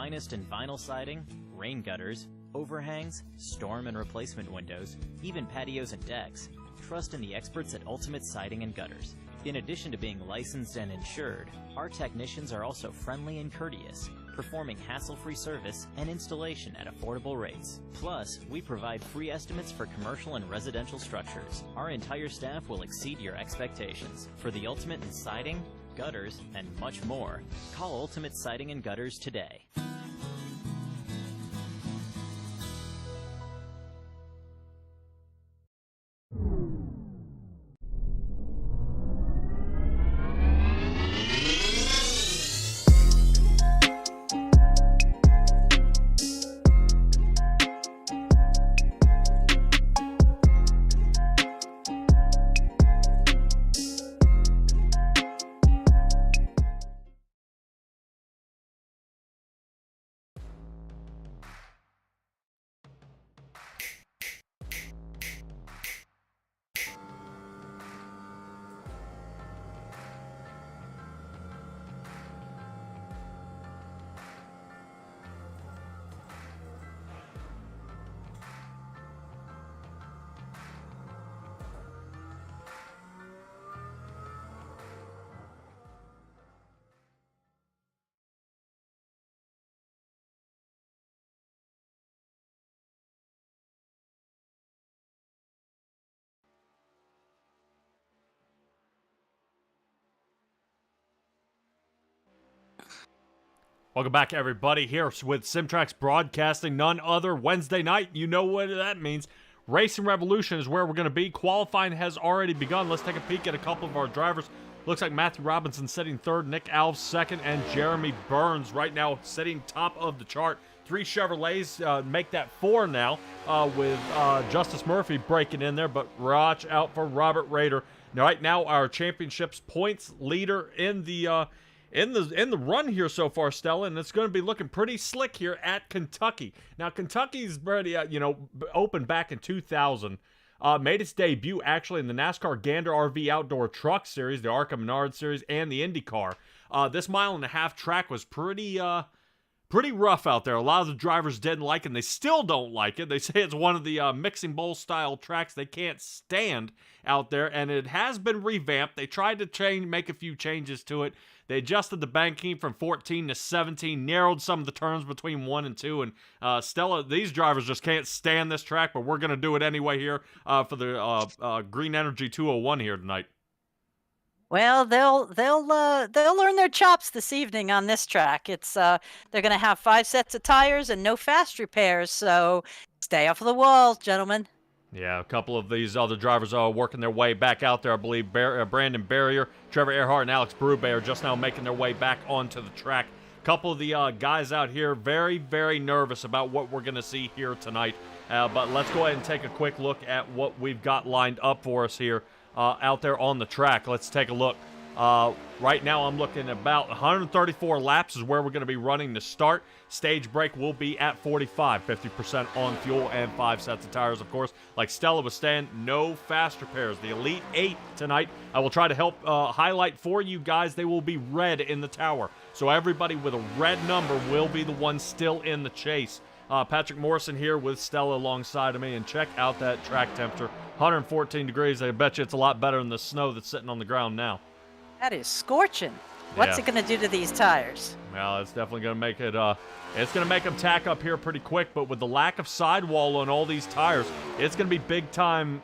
finest in vinyl siding, rain gutters, overhangs, storm and replacement windows, even patios and decks, trust in the experts at Ultimate Siding and Gutters. In addition to being licensed and insured, our technicians are also friendly and courteous, performing hassle-free service and installation at affordable rates. Plus, we provide free estimates for commercial and residential structures. Our entire staff will exceed your expectations. For the ultimate in siding, gutters, and much more, call Ultimate Siding and Gutters today. Welcome back, everybody, here with Simtrax Broadcasting, none other. Wednesday night, you know what that means. Racing Revolution is where we're going to be. Qualifying has already begun. Let's take a peek at a couple of our drivers. Looks like Matthew Robinson sitting third, Nick Alves second, and Jeremy Burns right now sitting top of the chart. 3 Chevrolets make that 4 now, with Justice Murphy breaking in there, but watch out for Robert Rader. Now, right now, our championships points leader in the run here so far, Stella, and it's going to be looking pretty slick here at Kentucky. Now, Kentucky's already, opened back in 2000. Made its debut, actually, in the NASCAR Gander RV Outdoor Truck Series, the ARCA Menard Series, and the IndyCar. This mile-and-a-half track was pretty rough out there. A lot of the drivers didn't like it, and they still don't like it. They say it's one of the mixing bowl-style tracks they can't stand out there, and it has been revamped. They tried to make a few changes to it. They adjusted the banking from 14 to 17, narrowed some of the turns between 1 and 2, and Stella, these drivers just can't stand this track, but we're going to do it anyway here for the Green Energy 201 here tonight. Well, they'll learn their chops this evening on this track. It's they're going to have 5 sets of tires and no fast repairs, so stay off of the walls, gentlemen. Yeah, a couple of these other drivers are working their way back out there. I believe Brandon Barrier, Trevor Earhart, and Alex Brube are just now making their way back onto the track. A couple of the guys out here very, very nervous about what we're going to see here tonight. But let's go ahead and take a quick look at what we've got lined up for us here out there on the track. Let's take a look. Right now I'm looking at about 134 laps is where we're going to be running to start. Stage break will be at 45, 50% on fuel and 5 sets of tires, of course. Like Stella was saying, no fast repairs. The Elite 8 tonight, I will try to help highlight for you guys. They will be red in the tower. So everybody with a red number will be the one still in the chase. Patrick Morrison here with Stella alongside of me, and check out that track temperature. 114 degrees. I bet you it's a lot better than the snow that's sitting on the ground now. That is scorching. What's it going to do to these tires? Well, it's definitely going to make it, it's going to make them tack up here pretty quick, but with the lack of sidewall on all these tires, it's going to be big time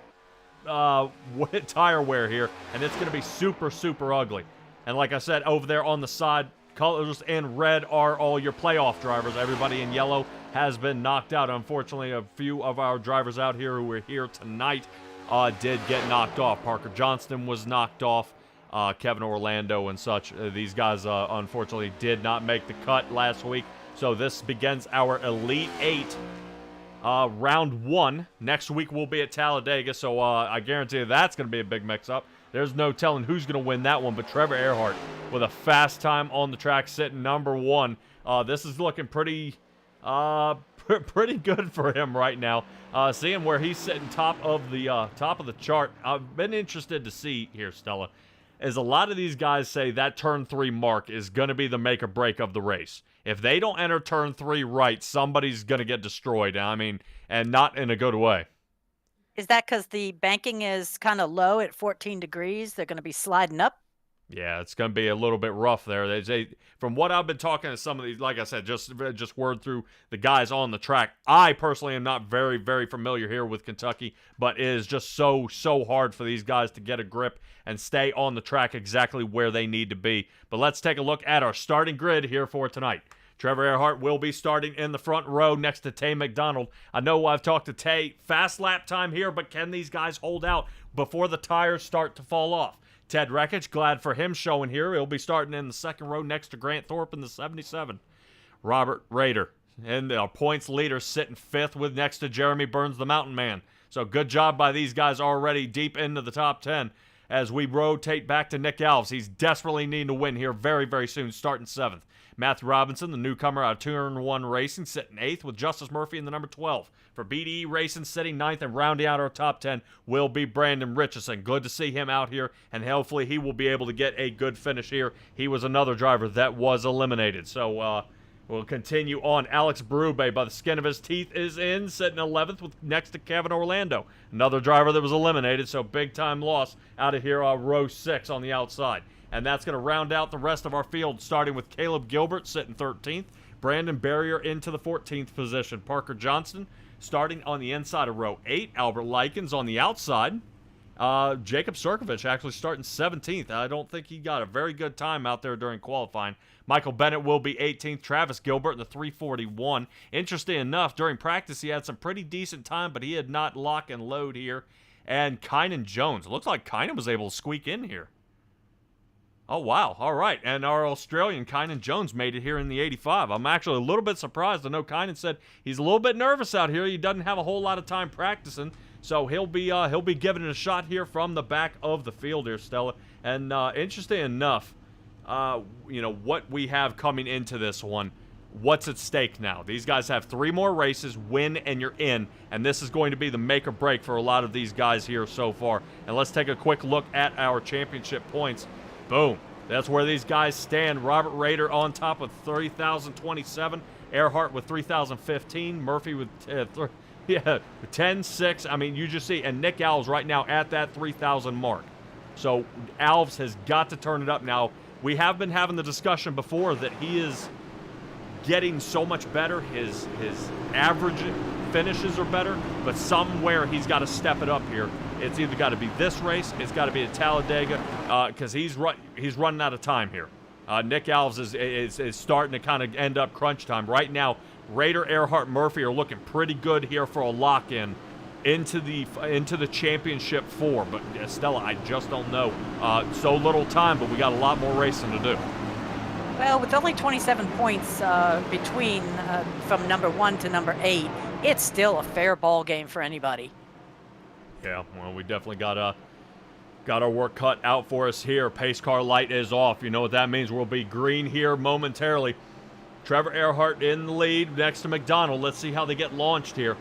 tire wear here, and it's going to be super, super ugly. And like I said, over there on the side, colors in red are all your playoff drivers. Everybody in yellow has been knocked out. Unfortunately, a few of our drivers out here who were here tonight did get knocked off. Parker Johnston was knocked off. Kevin Orlando and such. These guys, unfortunately, did not make the cut last week. So this begins our Elite 8 round 1. Next week we'll be at Talladega, so I guarantee you that's going to be a big mix-up. There's no telling who's going to win that one, but Trevor Earhart with a fast time on the track sitting number 1. This is looking pretty good for him right now. Seeing where he's sitting top of the chart. I've been interested to see here, Stella, is a lot of these guys say that turn 3 mark is going to be the make or break of the race. If they don't enter turn 3 right, somebody's going to get destroyed. I mean, and not in a good way. Is that because the banking is kind of low at 14 degrees? They're going to be sliding up? Yeah, it's going to be a little bit rough there. From what I've been talking to some of these, like I said, just word through the guys on the track. I personally am not very, very familiar here with Kentucky, but it is just so hard for these guys to get a grip and stay on the track exactly where they need to be. But let's take a look at our starting grid here for tonight. Trevor Earhart will be starting in the front row next to Tay McDonald. I know I've talked to Tay. Fast lap time here, but can these guys hold out before the tires start to fall off? Ted Rekich, glad for him showing here. He'll be starting in the second row next to Grant Thorpe in the 77. Robert Rader, and our points leader, sitting 5th with next to Jeremy Burns, the Mountain Man. So good job by these guys already deep into the top 10. As we rotate back to Nick Alves, he's desperately needing to win here very, very soon, starting 7th. Matthew Robinson, the newcomer out of Turn 1 Racing, sitting 8th with Justice Murphy in the number 12. For BDE Racing, sitting 9th and rounding out our top 10 will be Brandon Richardson. Good to see him out here, and hopefully he will be able to get a good finish here. He was another driver that was eliminated. So we'll continue on. Alex Berube, by the skin of his teeth, is in, sitting 11th with next to Kevin Orlando. Another driver that was eliminated, so big-time loss out of here, row 6 on the outside. And that's going to round out the rest of our field, starting with Caleb Gilbert sitting 13th. Brandon Barrier into the 14th position. Parker Johnston starting on the inside of row 8. Albert Likens on the outside. Jacob Sirkovich actually starting 17th. I don't think he got a very good time out there during qualifying. Michael Bennett will be 18th. Travis Gilbert in the 341. Interesting enough, during practice he had some pretty decent time, but he had not lock and load here. And Kynan Jones. It looks like Kynan was able to squeak in here. Oh, wow. All right. And our Australian, Kynan Jones, made it here in the 85. I'm actually a little bit surprised. I know Kynan said he's a little bit nervous out here. He doesn't have a whole lot of time practicing. So he'll be giving it a shot here from the back of the field here, Stella. And interesting enough, what we have coming into this one, what's at stake now? These guys have 3 more races, win and you're in. And this is going to be the make or break for a lot of these guys here so far. And let's take a quick look at our championship points. Boom. That's where these guys stand. Robert Rader on top with 3,027. Earhart with 3,015. Murphy with 10-6. I mean, you just see. And Nick Alves right now at that 3,000 mark. So Alves has got to turn it up now. We have been having the discussion before that he is getting so much better. His average finishes are better, but somewhere he's got to step it up here. It's either got to be this race, it's got to be at Talladega, because he's running out of time here. Nick Alves is starting to kind of end up crunch time. Right now, Rader, Earhart, Murphy are looking pretty good here for a lock-in into the championship 4. But Stella, I just don't know. So little time, but we got a lot more racing to do. Well, with only 27 points between from number 1 to number 8, it's still a fair ball game for anybody. Yeah, well, we definitely got our work cut out for us here. Pace car light is off. You know what that means. We'll be green here momentarily. Trevor Earhart in the lead next to McDonald. Let's see how they get launched here.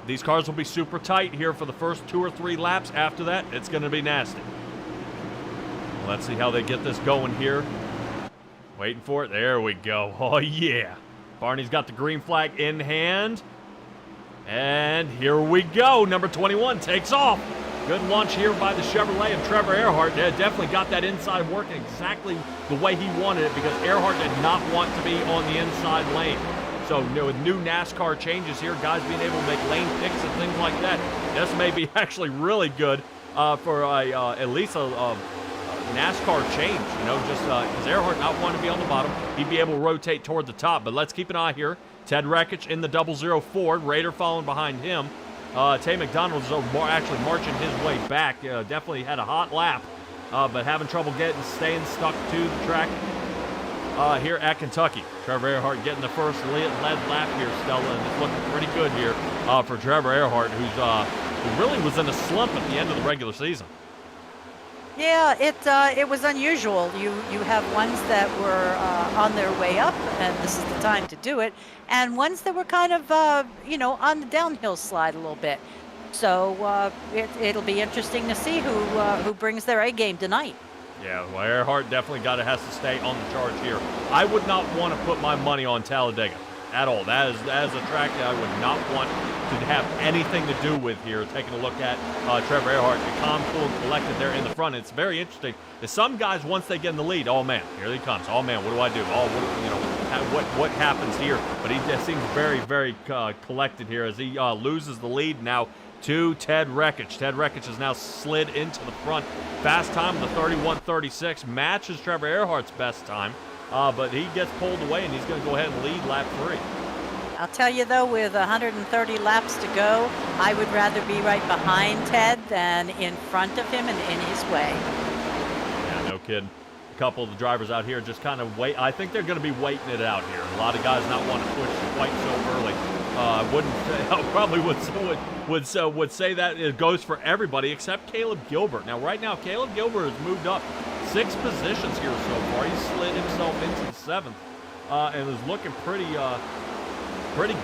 These cars will be super tight here for the first 2 or 3 laps. After that, it's going to be nasty. Let's see how they get this going here. Waiting for it. There we go. Oh, yeah. Barney's got the green flag in hand. And here we go. Number 21 takes off. Good launch here by the Chevrolet of Trevor Earhart. They definitely got that inside working exactly the way he wanted it, because Earhart did not want to be on the inside lane. So with new NASCAR changes here, guys being able to make lane picks and things like that, this may be actually really good for at least a NASCAR change, just because Earhart not wanting to be on the bottom. He'd be able to rotate toward the top. But let's keep an eye here. Ted Rekich in the 00 Ford. Rader following behind him. Tay McDonald is actually marching his way back. Definitely had a hot lap, but having trouble staying stuck to the track here at Kentucky. Trevor Earhart getting the first lead lap here, Stella, and it's looking pretty good here for Trevor Earhart, who really was in a slump at the end of the regular season. Yeah, it was unusual. You have ones that were on their way up, and this is the time to do it, and ones that were kind of on the downhill slide a little bit. So it'll be interesting to see who brings their A game tonight. Yeah, well, Earhart definitely has to stay on the charge here. I would not want to put my money on Talladega at all. That is a track that I would not want to have anything to do with here. Taking a look at Trevor Earhart, calm, cool, and collected there in the front. It's very interesting. Some guys, once they get in the lead, oh man, here he comes. Oh man, what do I do? Oh, what happens here? But he just seems very, very collected here as he loses the lead now to Ted Rekich. Ted Rekich has now slid into the front. Fast time of the 31:36 matches Trevor Earhart's best time, but he gets pulled away and he's going to go ahead and lead lap 3. I'll tell you though, with 130 laps to go, I would rather be right behind Ted than in front of him and in his way. Yeah, no kidding. A couple of the drivers out here just kind of wait. I think they're going to be waiting it out here. A lot of guys not want to push quite so early. Probably would say that it goes for everybody except Caleb Gilbert. Now, right now, Caleb Gilbert has moved up 6 positions here so far. He slid himself into the 7th and is looking pretty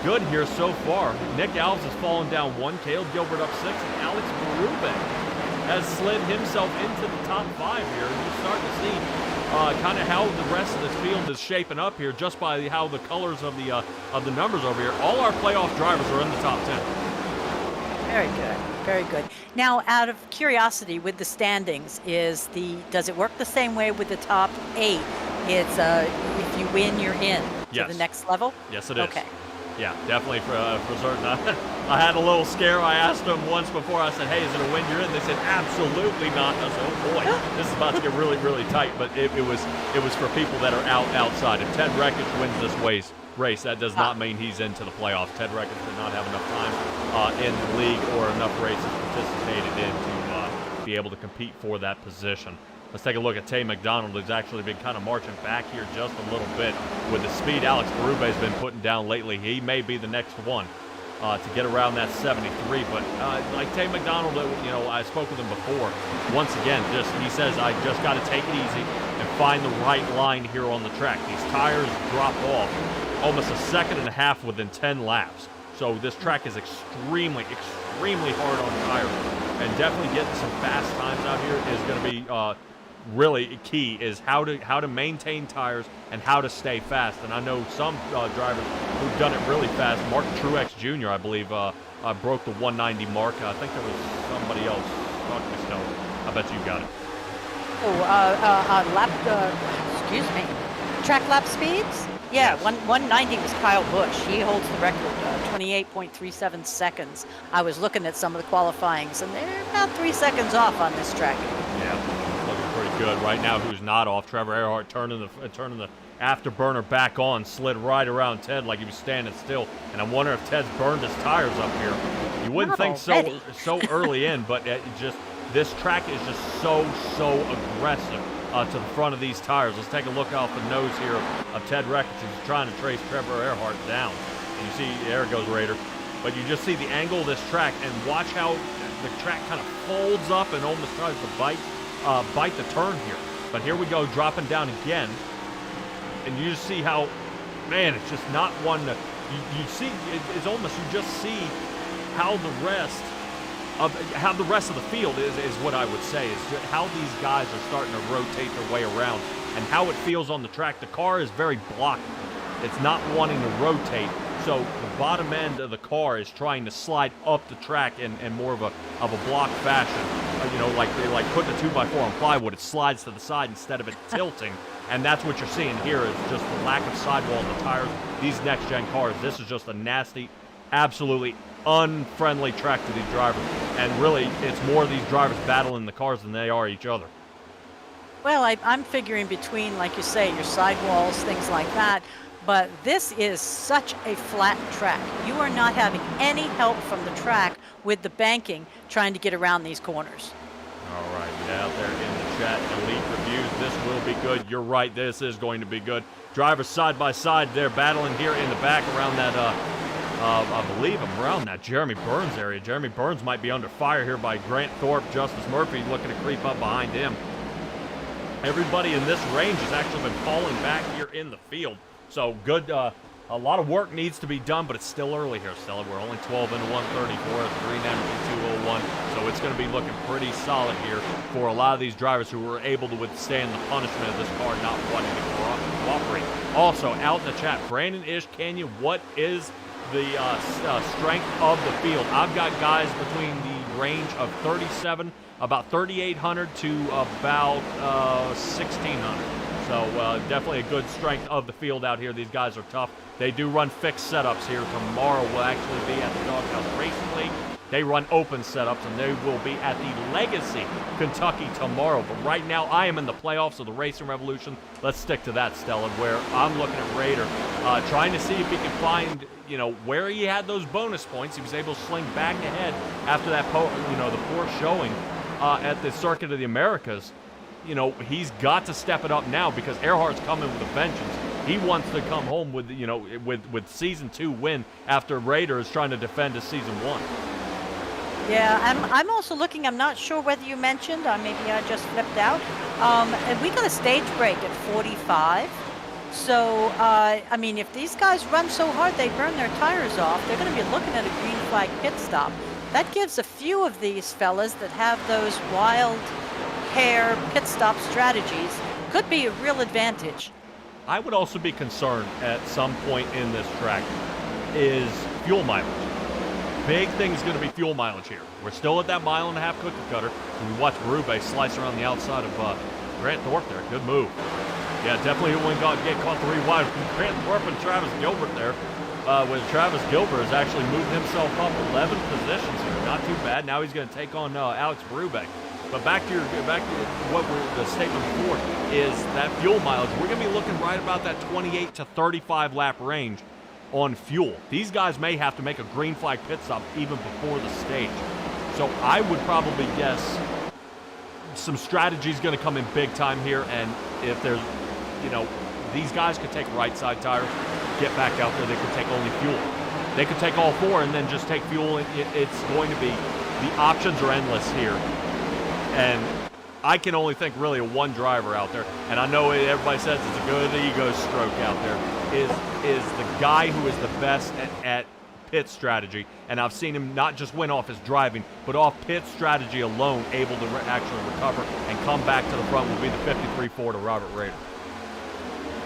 good here so far. Nick Alves has fallen down 1, Caleb Gilbert up 6, and Alex Berube has slid himself into the top 5 here. And you're starting to see kind of how the rest of this field is shaping up here just by how the colors of the numbers over here. All our playoff drivers are in the top 10. Very good, very good. Now, out of curiosity, with the standings, does it work the same way with the top 8? It's if you win, you're in to the next level? Yes, it is. Okay. Yeah, definitely for certain. I had a little scare. I asked them once before. I said, hey, is it a win you're in? They said, absolutely not. I said, oh boy, this is about to get really, really tight. But it was for people that are outside. If Ted Rekich wins this race, that does not mean he's into the playoffs. Ted Rekich did not have enough time in the league or enough races participated in to be able to compete for that position. Let's take a look at Tay McDonald, who's actually been kind of marching back here just a little bit with the speed Alex Berube has been putting down lately. He may be the next one to get around that 73. But like Tay McDonald, I spoke with him before. Once again, he says, I just got to take it easy and find the right line here on the track. These tires drop off almost a second and a half within 10 laps. So this track is extremely, extremely hard on tires. And definitely getting some fast times out here is going to be really key, is how to maintain tires and how to stay fast. And I know some drivers who've done it really fast. Mark Truex Jr., I believe, broke the 190 mark. I think there was somebody else. I bet you got it. Excuse me. Track lap speeds? Yeah, 190 was Kyle Busch. He holds the record, 28.37 seconds. I was looking at some of the qualifyings, and they're about 3 seconds off on this track. Yeah, looking pretty good. Right now, who's not off? Trevor Earhart turning the afterburner back on, slid right around Ted like he was standing still. And I wonder if Ted's burned his tires up here. You wouldn't think so early in, but this track is just so aggressive to the front of these tires. Let's take a look off the nose here of Ted Rekich, who's trying to trace Trevor Earhart down. And you see, there it goes, Raider. But you just see the angle of this track, and watch how the track kind of folds up and almost tries to bite the turn here. But here we go, dropping down again. And you just see how, man, it's just not one to, you see, it's almost, you just see how the rest of the field is what I would say, is how these guys are starting to rotate their way around and how it feels on the track. The car is very blocky. It's not wanting to rotate. So the bottom end of the car is trying to slide up the track in more of a block fashion. Like putting a 2x4 on plywood, it slides to the side instead of it tilting. And that's what you're seeing here, is just the lack of sidewall in the tires. These next-gen cars, this is just a nasty, absolutely unfriendly track to these drivers. And really, it's more of these drivers battling the cars than they are each other. Well, I'm figuring between, like you say, your sidewalls, things like that. But this is such a flat track. You are not having any help from the track with the banking trying to get around these corners. All right, get out there in the chat. Elite reviews, this will be good. You're right, this is going to be good. Drivers side by side, they're battling here in the back around that, I believe around that Jeremy Burns area. Jeremy Burns might be under fire here by Grant Thorpe. Justice Murphy looking to creep up behind him. Everybody in this range has actually been falling back here in the field. So good, a lot of work needs to be done, but it's still early here, Stella. We're only 12 into 134 at the green energy 201. So So it's going to be looking pretty solid here for a lot of these drivers who were able to withstand the punishment of this car not wanting to cooperate. Also, out in the chat, Brandon Ish Canyon, what is the strength of the field? I've got guys between the range of 37, about 3,800 to about 1,600. So definitely a good strength of the field out here. These guys are tough. They do run fixed setups here. Tomorrow will actually be at the Doghouse Racing League. They run open setups, and they will be at the Legacy, Kentucky tomorrow. But right now, I am in the playoffs of the Racing Revolution. Let's stick to that, Stellan, where I'm looking at Raider, trying to see if he can find, where he had those bonus points. He was able to sling back ahead after that, the poor showing at the Circuit of the Americas. He's got to step it up now because Earhart's coming with a vengeance. He wants to come home with, with season 2 win after Raider is trying to defend his season 1. Yeah, I'm also looking. I'm not sure whether you mentioned, maybe I just flipped out. And we got a stage break at 45. So, if these guys run so hard they burn their tires off, they're going to be looking at a green flag pit stop. That gives a few of these fellas that have those wild hair pit stop strategies could be a real advantage. I would also be concerned at some point in this track is fuel mileage. Big thing is going to be fuel mileage here. We're still at that 1.5 mile cookie cutter. We watch Berube slice around the outside of Grant Thorpe there. Good move. Yeah, definitely wouldn't get caught 3 wide. Grant Thorpe and Travis Gilbert there. When Travis Gilbert has actually moved himself up 11 positions here. Not too bad. Now he's going to take on Alex Berube. But back to what the statement before is that fuel mileage. We're going to be looking right about that 28 to 35 lap range on fuel. These guys may have to make a green flag pit stop even before the stage. So I would probably guess some strategy is going to come in big time here. And if there's, these guys could take right side tires, get back out there. They could take only fuel. They could take all 4 and then just take fuel. It's going to be, the options are endless here. And I can only think really of one driver out there, and I know everybody says it's a good ego stroke out there, is the guy who is the best at pit strategy. And I've seen him not just win off his driving, but off pit strategy alone, able to actually recover and come back to the front will be the 53 Ford of Robert Raider.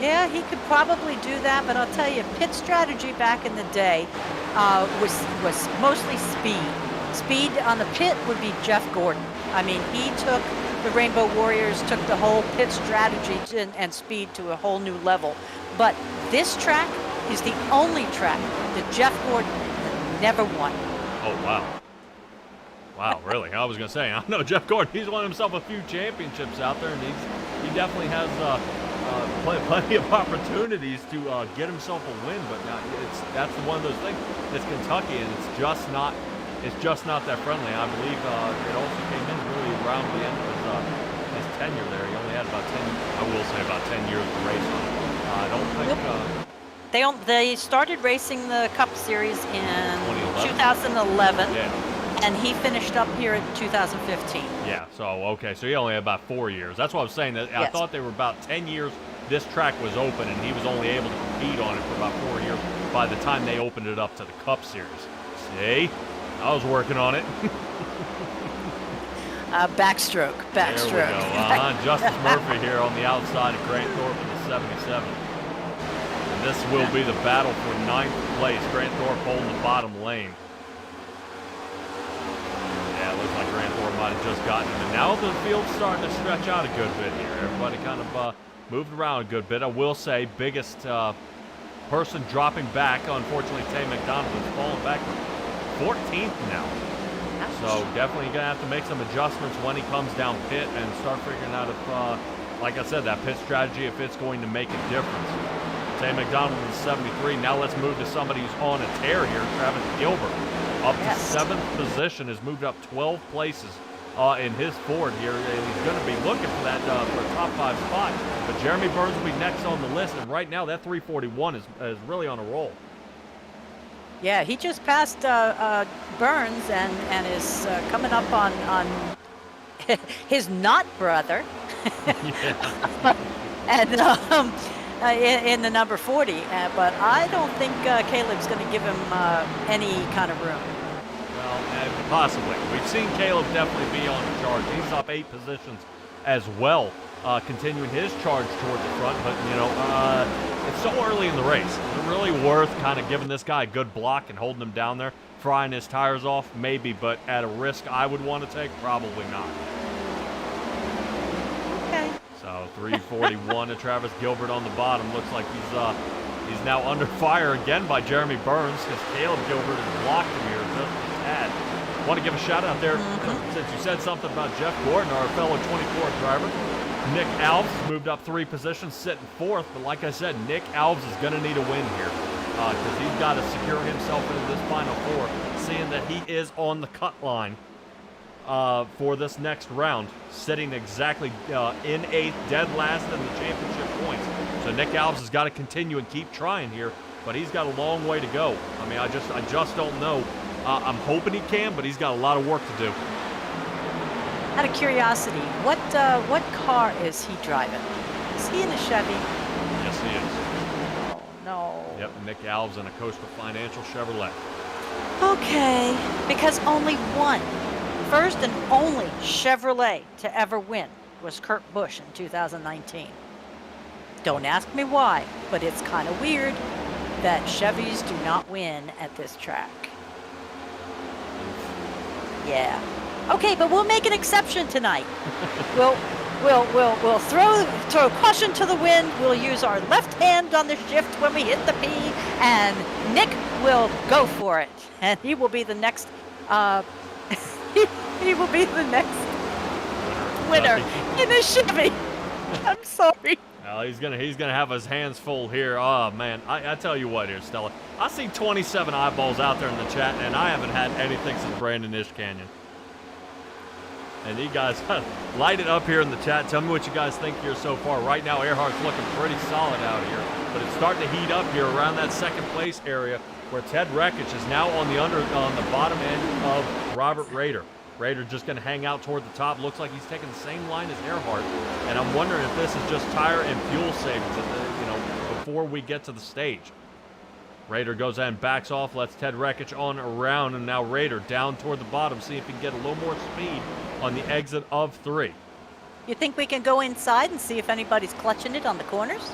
Yeah, he could probably do that, but I'll tell you, pit strategy back in the day was mostly speed. Speed on the pit would be Jeff Gordon. He took the Rainbow Warriors, took the whole pit strategy and speed to a whole new level. But this track is the only track that Jeff Gordon never won. Oh, wow. Wow, really? I was going to say, I know Jeff Gordon, he's won himself a few championships out there, and he definitely has plenty of opportunities to get himself a win, but that's one of those things. It's Kentucky, and it's just not that friendly. I believe it also came in really around the end of his tenure there. He only had about 10 years to race on it. I don't think... They started racing the Cup Series in 2011. Yeah. And he finished up here in 2015. Yeah, so he only had about 4 years. That's what I was saying. Yes. I thought they were about 10 years this track was open, and he was only able to compete on it for about 4 years by the time they opened it up to the Cup Series. See? I was working on it. Backstroke. There we go. Justice Murphy here on the outside of Grant Thorpe in the 77. And this will be the battle for 9th place. Grant Thorpe holding the bottom lane. Yeah, it looks like Grant Thorpe might have just gotten him. And now the field's starting to stretch out a good bit here. Everybody kind of moved around a good bit. I will say, biggest person dropping back, unfortunately, Tay McDonald is falling back 14th now. So definitely going to have to make some adjustments when he comes down pit and start figuring out if, like I said, that pit strategy, if it's going to make a difference. Tay McDonald is 73. Now let's move to somebody who's on a tear here, Travis Gilbert. Up to 7th position, has moved up 12 places in his Ford here. And he's going to be looking for that for a top 5 spot. But Jeremy Burns will be next on the list. And right now, that 341 is really on a roll. Yeah, he just passed Burns and is coming up on his not brother. And in the number 40. But I don't think Caleb's going to give him any kind of room. Well, possibly. We've seen Caleb definitely be on the charge. He's up 8 positions as well, continuing his charge toward the front. But, you know, it's so early in the race. Is it really worth kind of giving this guy a good block and holding him down there, frying his tires off? Maybe, but at a risk I would want to take? Probably not. Okay. So 341 to Travis Gilbert on the bottom. Looks like he's now under fire again by Jeremy Burns because Caleb Gilbert has blocked him here just a tad. Want to give a shout out there since you said something about Jeff Gordon, our fellow 24 driver. Nick Alves moved up 3 positions, sitting 4th. But like I said, Nick Alves is going to need a win here because he's got to secure himself into this Final 4, seeing that he is on the cut line for this next round, sitting exactly in 8th, dead last in the championship points. So Nick Alves has got to continue and keep trying here, but he's got a long way to go. I mean, I just don't know. I'm hoping he can, but he's got a lot of work to do. Out of curiosity, what car is he driving? Is he in a Chevy? Yes, he is. Oh, no. Yep, Nick Alves in a Coastal Financial Chevrolet. Okay, because only one, first and only Chevrolet to ever win was Kurt Busch in 2019. Don't ask me why, but it's kind of weird that Chevys do not win at this track. Yeah. Okay, but we'll make an exception tonight. We'll throw caution to the wind. We'll use our left hand on the shift when we hit the P, and Nick will go for it, and he will be the next. He will be the next winner in a Chevy. I'm sorry. Well, he's gonna have his hands full here. Oh man, I tell you what here, Stella. I see 27 eyeballs out there in the chat, and I haven't had anything since Brandon Ish Canyon. And you guys light it up here in the chat. Tell me what you guys think here so far. Right now, Earhart's looking pretty solid out here, but it's starting to heat up here around that second place area where Ted Rekich is now on the bottom end of Robert Rader. Rader just going to hang out toward the top. Looks like he's taking the same line as Earhart, and I'm wondering if this is just tire and fuel savings, before we get to the stage. Rader goes ahead and backs off, lets Ted Rekich on around, and now Rader down toward the bottom, see if he can get a little more speed on the exit of 3. You think we can go inside and see if anybody's clutching it on the corners?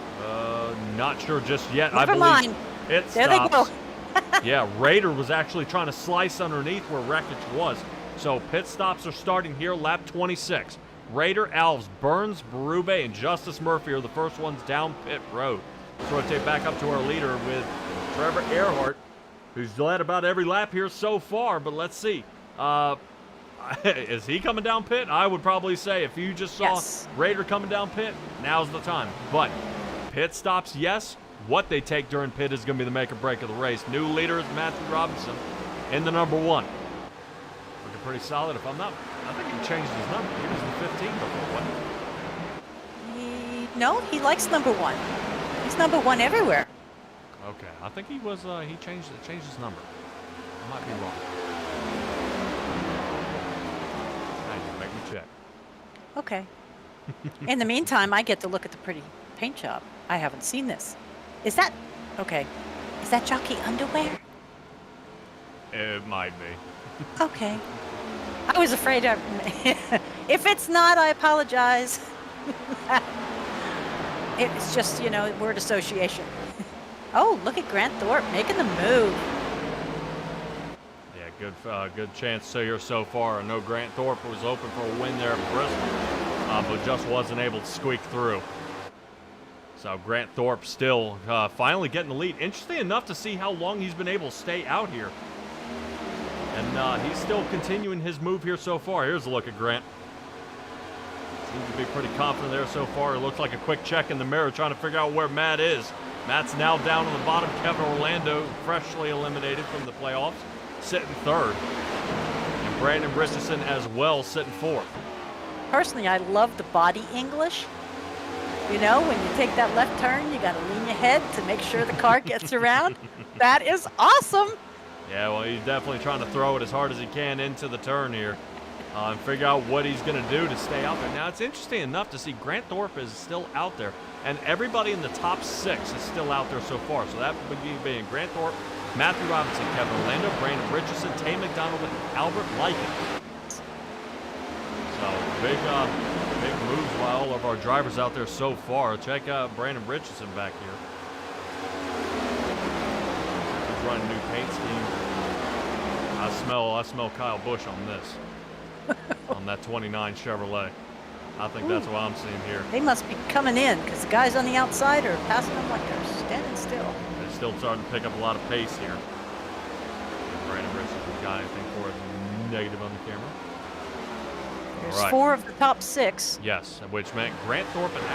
Not sure just yet. Never mind. It There stops. they go. Yeah, Rader was actually trying to slice underneath where Rekich was. So pit stops are starting here, lap 26. Rader, Alves, Burns, Berube, and Justice Murphy are the first ones down pit road. Let's rotate back up to our leader with Trevor Earhart, who's led about every lap here so far, but let's see. Is he coming down pit? I would probably say if you just saw Rader coming down pit, now's the time. But pit stops, yes. What they take during pit is going to be the make or break of the race. New leader is Matthew Robinson in the number 1. Looking pretty solid. If I'm not, I think he changed his number. He was in 15 before, wasn't he? No, he likes number 1. He's number 1 everywhere. Okay, I think he was. He changed his number. I might be wrong. Make me check. Okay. In the meantime, I get to look at the pretty paint job. I haven't seen this. Is that jockey underwear? It might be. Okay. I was afraid of. If it's not, I apologize. It's just, word association. Oh, look at Grant Thorpe making the move. Yeah, good chance here so far. I know Grant Thorpe was open for a win there at Bristol, but just wasn't able to squeak through. So Grant Thorpe still finally getting the lead. Interesting enough to see how long he's been able to stay out here. And he's still continuing his move here so far. Here's a look at Grant. Seems to be pretty confident there so far. It looks like a quick check in the mirror trying to figure out where Matt is. Matt's now down on the bottom. Kevin Orlando, freshly eliminated from the playoffs, sitting 3rd. And Brandon Richardson as well, sitting 4th. Personally, I love the body English. When you take that left turn, you got to lean your head to make sure the car gets around. That is awesome. Yeah, well, he's definitely trying to throw it as hard as he can into the turn here and figure out what he's going to do to stay out there. Now, it's interesting enough to see Grant Thorpe is still out there, and everybody in the top 6 is still out there so far. So that would be being Grant Thorpe, Matthew Robinson, Kevin Orlando, Brandon Richardson, Tay McDonald, and Albert Lykin. So big moves by all of our drivers out there so far. Check out Brandon Richardson back here. He's running a new paint scheme. I smell Kyle Busch on this. On that 29 Chevrolet. I think that's what I'm seeing here. They must be coming in because the guys on the outside are passing them like they're standing still. They're still starting to pick up a lot of pace here. Brandon Richardson got anything for it negative on the camera. There's 4 of the top 6. Yes, which meant Grant Thorpe and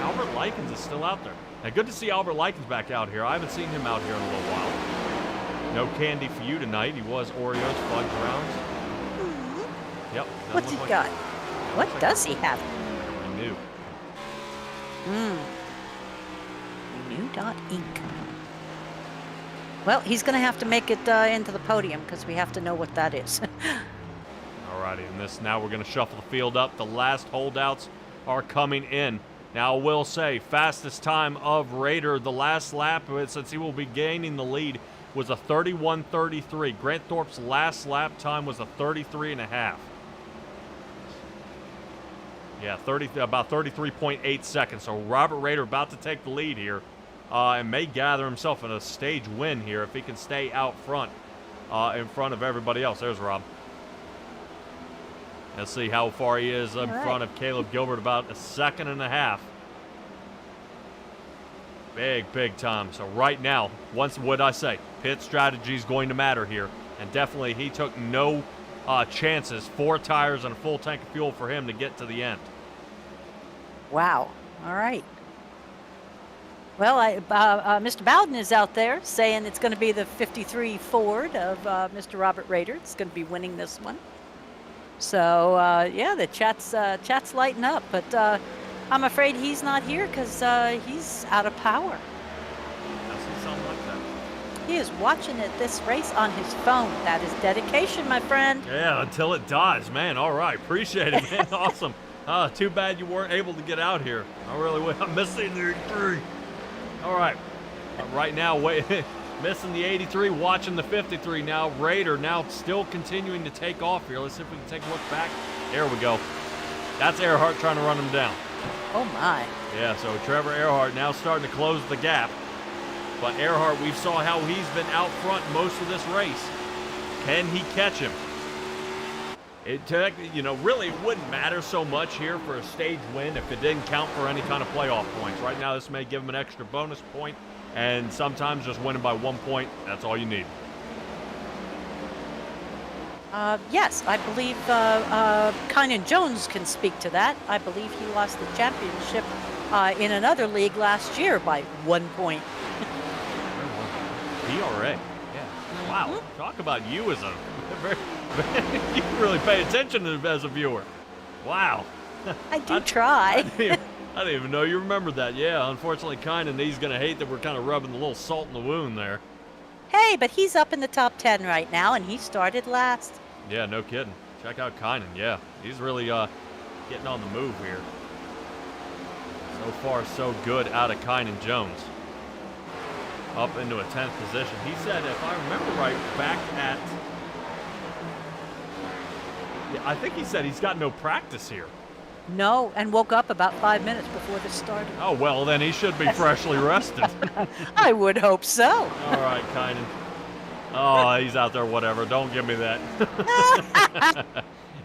Albert Likens is still out there. Now, good to see Albert Likens back out here. I haven't seen him out here in a little while. No candy for you tonight. He was Oreos fudge rounds. Yep. What's he got? What does he have? Renew. Renew.Inc. Well, he's going to have to make it into the podium because we have to know what that is. Alrighty, and now we're going to shuffle the field up. The last holdouts are coming in. Now, I will say, fastest time of Raider, the last lap, since he will be gaining the lead, was a 31:33. Grant Thorpe's last lap time was a 33.5. Yeah, about 33.8 seconds. So Robert Raider about to take the lead here and may gather himself in a stage win here if he can stay out front in front of everybody else. There's Rob. Let's see how far he is in front of Caleb Gilbert, about a second and a half. Big time. So right now, what I say, pit strategy is going to matter here. And definitely he took no chances. 4 tires and a full tank of fuel for him to get to the end. Wow. All right. Well, Mr. Bowden is out there saying it's going to be the 53 Ford of Mr. Robert Raider. It's going to be winning this one. So, yeah, the chat's lighting up. But I'm afraid he's not here because he's out of power. Doesn't sound like that. He is watching this race on his phone. That is dedication, my friend. Yeah, until it dies, man. All right, appreciate it, man. Awesome. Too bad you weren't able to get out here. I really would. I'm missing the 83. All right. Right now, missing the 83, watching the 53 now. Raider now still continuing to take off here. Let's see if we can take a look back. There we go. That's Earhart trying to run him down. Oh, my. Yeah, so Trevor Earhart now starting to close the gap. But Earhart, we saw how he's been out front most of this race. Can he catch him? Really it wouldn't matter so much here for a stage win if it didn't count for any kind of playoff points. Right now, this may give him an extra bonus point, and sometimes just winning by 1 point, that's all you need. Yes, I believe Kynan Jones can speak to that. I believe he lost the championship in another league last year by 1 point. PRA, yeah. Wow, talk about you as a you really pay attention as a viewer. Wow. I do try. I didn't even know you remembered that. Yeah, unfortunately, Kynan, he's going to hate that we're kind of rubbing a little salt in the wound there. Hey, but he's up in the top 10 right now, and he started last. Yeah, no kidding. Check out Kynan. Yeah, he's really getting on the move here. So far, so good out of Kynan Jones. Up into a 10th position. He said, if I remember right, back at... Yeah, I think he said he's got no practice here. No, and woke up about 5 minutes before this started. Oh, well, then he should be freshly rested. I would hope so. All right, Kynan. Oh, he's out there, whatever. Don't give me that.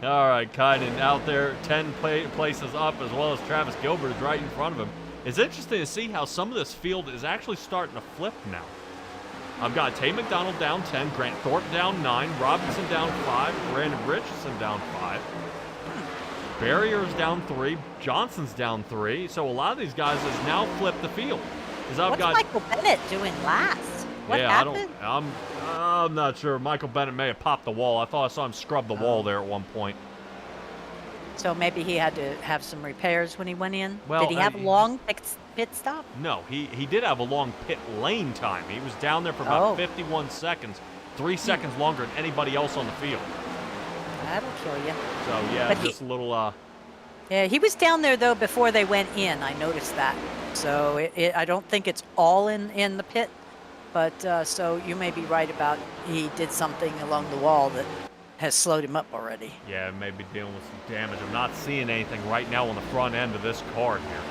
All right, Kynan out there, 10 places up, as well as Travis Gilbert is right in front of him. It's interesting to see how some of this field is actually starting to flip now. I've got Tay McDonald down 10, Grant Thorpe down 9, Robinson down 5, Brandon Richardson down 5. Barrier's down 3, Johnson's down 3. So a lot of these guys has now flipped the field. What's Michael Bennett doing last? What happened? I'm not sure. Michael Bennett may have popped the wall. I thought I saw him scrub the wall there at one point. So maybe he had to have some repairs when he went in? Well, did he have a long pit stop? No, he did have a long pit lane time. He was down there for about 51 seconds, 3 seconds longer than anybody else on the field. That'll kill you. So, yeah, but just a little... Yeah, he was down there, though, before they went in. I noticed that. So I don't think it's all in the pit. But so you may be right about he did something along the wall that has slowed him up already. Yeah, maybe dealing with some damage. I'm not seeing anything right now on the front end of this car here.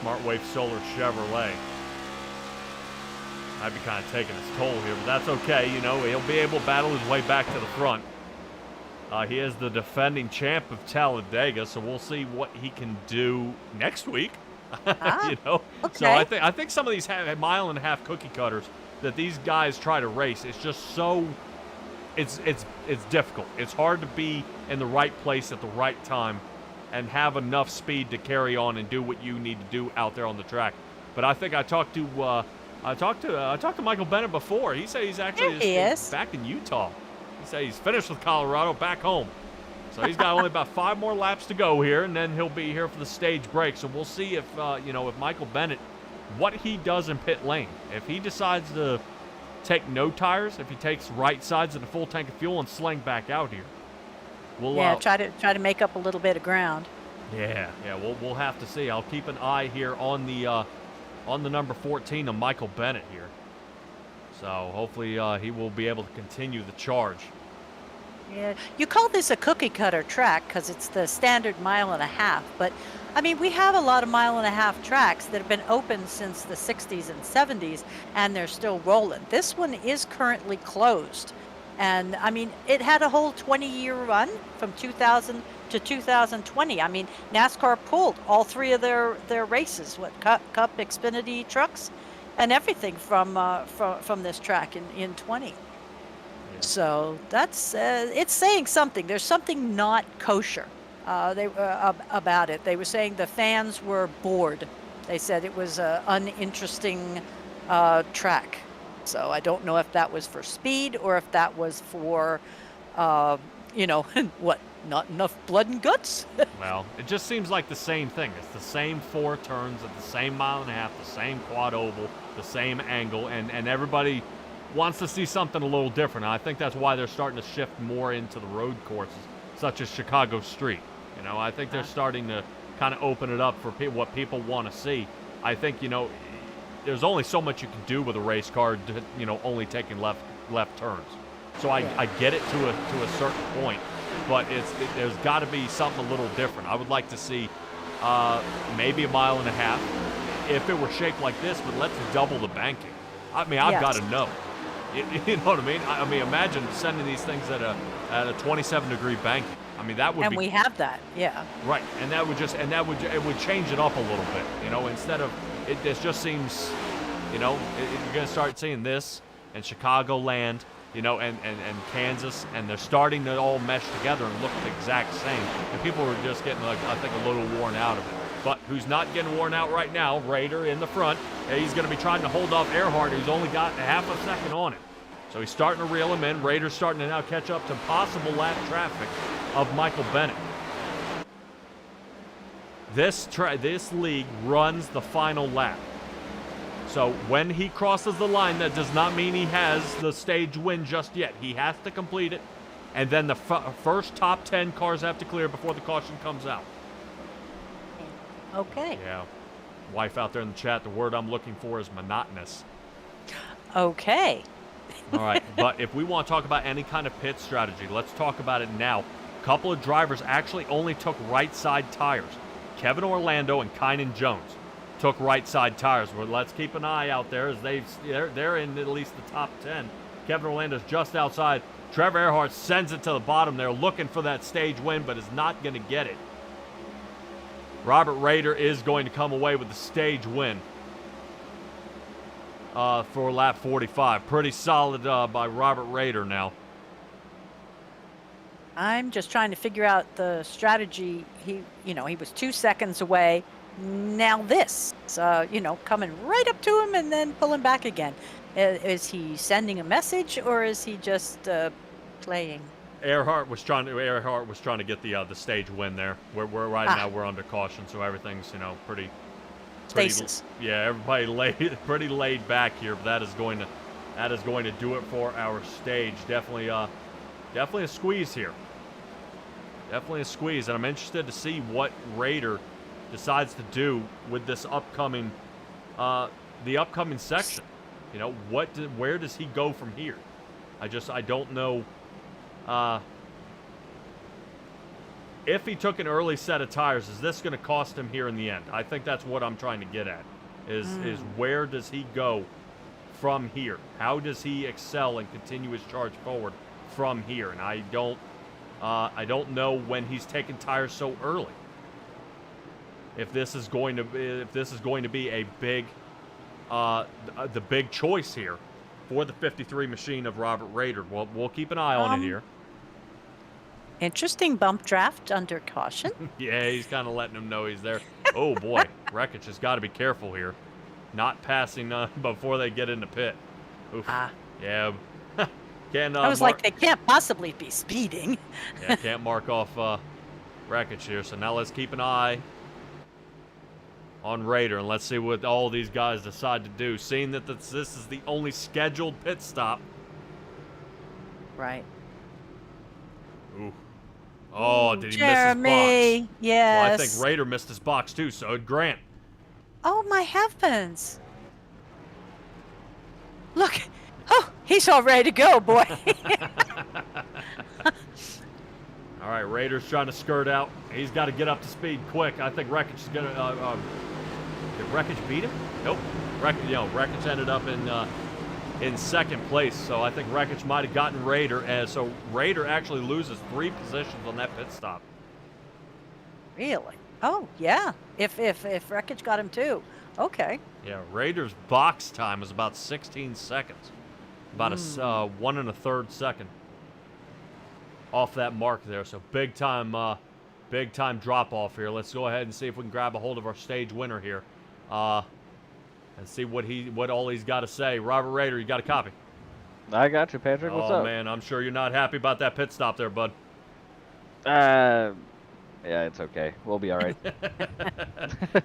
Smart Wave Solar Chevrolet. Might be kind of taking its toll here, but that's okay. You know, he'll be able to battle his way back to the front. He is the defending champ of Talladega, so we'll see what he can do next week. You know, okay. So I think some of these mile-and-a-half cookie cutters that these guys try to race, it's just so it's difficult. It's hard to be in the right place at the right time and have enough speed to carry on and do what you need to do out there on the track. But I think I talked to Michael Bennett before. He said he's actually back in Utah. He said he's finished with Colorado, back home. So he's got only about 5 more laps to go here, and then he'll be here for the stage break. So we'll see if if Michael Bennett, what he does in pit lane. If he decides to take no tires, if he takes right sides of the full tank of fuel and sling back out here. Try to make up a little bit of ground. Yeah, we'll have to see. I'll keep an eye here on the number 14 of Michael Bennett here. So hopefully he will be able to continue the charge. Yeah, you call this a cookie cutter track because it's the standard mile-and-a-half, but I mean, we have a lot of mile-and-a-half tracks that have been open since the 60s and 70s, and they're still rolling. This one is currently closed, and I mean, it had a whole 20-year run from 2000 to 2020. I mean, NASCAR pulled all 3 of their races, Cup, Xfinity trucks, and everything from this track in 20. So that's it's saying something. There's something not kosher about it. They were saying the fans were bored. They said it was an uninteresting track. So I don't know if that was for speed or if that was for, what, not enough blood and guts? Well, it just seems like the same thing. It's the same 4 turns at the same mile-and-a-half, the same quad oval, the same angle, and everybody wants to see something a little different. And I think that's why they're starting to shift more into the road courses, such as Chicago Street. You know, I think they're starting to kind of open it up for what people want to see. I think, there's only so much you can do with a race car, only taking left turns. So I get it to a certain point, but there's got to be something a little different. I would like to see maybe a mile-and-a-half if it were shaped like this, but let's double the banking. I mean, I've got to know. You know what I mean? I mean, imagine sending these things at a 27-degree banking. I mean, that would and we have that, yeah. Right, and it would change it up a little bit, instead of it just seems, you're going to start seeing this and Chicagoland, and Kansas, and they're starting to all mesh together and look the exact same. And people are just getting, I think, a little worn out of it. But who's not getting worn out right now? Raider in the front. He's going to be trying to hold off Earhart, who's only got half a second on him. So he's starting to reel him in. Raider's starting to now catch up to possible lap traffic of Michael Bennett. This league runs the final lap. So when he crosses the line, that does not mean he has the stage win just yet. He has to complete it, and then the first top 10 cars have to clear before the caution comes out. Okay. Yeah. Wife out there in the chat, the word I'm looking for is monotonous. Okay. All right, but if we want to talk about any kind of pit strategy, let's talk about it now. A couple of drivers actually only took right side tires. Kevin Orlando and Kynan Jones took right side tires. Well, let's keep an eye out there as they're in at least the top 10. Kevin Orlando's just outside. Trevor Earhart sends it to the bottom there, looking for that stage win, but is not going to get it. Robert Raider is going to come away with the stage win for lap 45. Pretty solid by Robert Raider now. I'm just trying to figure out the strategy. He was 2 seconds away. Now this, coming right up to him and then pulling back again. Is he sending a message or is he just playing? Earhart was trying to get the stage win there. We're right now we're under caution, so everything's pretty Stasis. Yeah, everybody pretty laid back here. But that is going to do it for our stage. Definitely a squeeze here. Definitely a squeeze, and I'm interested to see what Raider decides to do with this upcoming section. You know, where does he go from here? I don't know. If he took an early set of tires, is this going to cost him here in the end? I think that's what I'm trying to get at. Is where does he go from here? How does he excel and continue his charge forward from here? And I don't know when he's taking tires so early. If this is going to be a big, the big choice here for the 53 machine of Robert Rader. We'll keep an eye on it here. Interesting bump draft under caution. Yeah, he's kind of letting him know he's there. Oh boy, Wreckage has got to be careful here, not passing before they get into pit. Oof. Yeah. I was like, they can't possibly be speeding. Yeah, can't mark off Wreckage here. So now let's keep an eye on Rader, and let's see what all these guys decide to do. Seeing that this is the only scheduled pit stop. Right. Ooh. Oh, did he Jeremy, miss his box? Yes. Well, I think Rader missed his box too, so did Grant. Oh, my heavens. Look. Oh, he's all ready to go, boy. All right, Rader's trying to skirt out. He's got to get up to speed quick. I think Wreckage is going to... did Wreckage beat him? Nope. Wreckage ended up in second place, so I think Wreckage might have gotten Rader, and so Rader actually loses 3 positions on that pit stop. Really? Oh, yeah. If Wreckage got him too. Okay. Yeah, Rader's box time was about 16 seconds. About a 1 1/3 second off that mark there. So big time drop off here. Let's go ahead and see if we can grab a hold of our stage winner here, and see what all he's got to say. Robert Rader, you got a copy? I got you, Patrick. What's up? Oh man, I'm sure you're not happy about that pit stop there, bud. Yeah, it's okay. We'll be all right.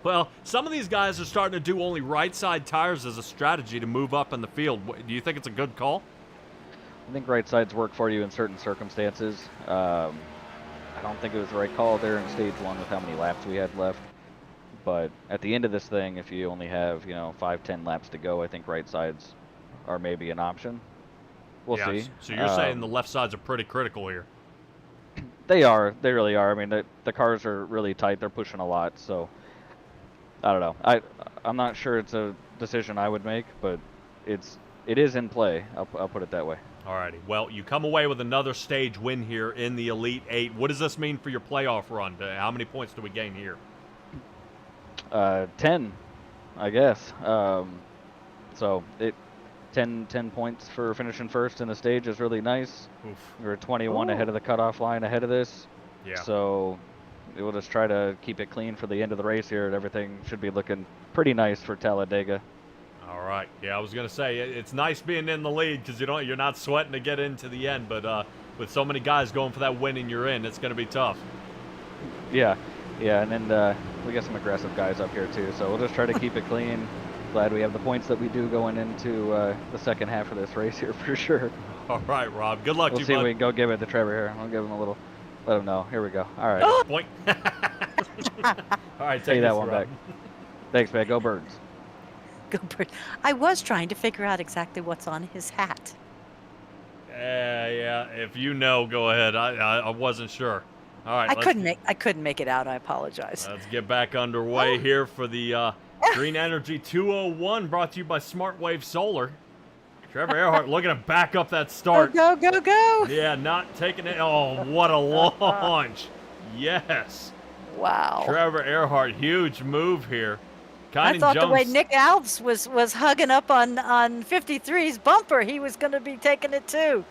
Well, some of these guys are starting to do only right side tires as a strategy to move up in the field. Do you think it's a good call? I think right sides work for you in certain circumstances. I don't think it was the right call there in stage 1 with how many laps we had left. But at the end of this thing, if you only have 5-10 laps to go, I think right sides are maybe an option. We'll see. So you're saying the left sides are pretty critical here? They are. They really are. I mean, the cars are really tight. They're pushing a lot. So I don't know. I'm not sure it's a decision I would make, but it is in play. I'll put it that way. Alrighty. Well, you come away with another stage win here in the Elite 8. What does this mean for your playoff run? How many points do we gain here? 10, I guess. So 10 points for finishing first in the stage is really nice. Oof. We're 21 ahead of the cutoff line ahead of this. Yeah. So we'll just try to keep it clean for the end of the race here, and everything should be looking pretty nice for Talladega. All right. Yeah, I was gonna say it's nice being in the lead because you're not sweating to get into the end, but with so many guys going for that win and you're in, it's gonna be tough. Yeah, and then we got some aggressive guys up here too, so we'll just try to keep it clean. Glad we have the points that we do going into the second half of this race here for sure. All right, Rob. Good luck to you, see bud. if we can go give it to Trevor here. I'll give him a little. Let him know. Here we go. All right. Point. All right, take that one Rob. back. Thanks, man. Go Birds. Go Birds. I was trying to figure out exactly what's on his hat. Yeah. If you know, go ahead. I wasn't sure. All right. I couldn't make it out. I apologize. Let's get back underway here for the Green Energy 201, brought to you by SmartWave Solar. Trevor Earhart looking to back up that start. Go. Yeah, not taking it. Oh, what a launch. Yes. Wow. Trevor Earhart, huge move here. I thought the way Nick Alves was hugging up on 53's bumper, he was going to be taking it too.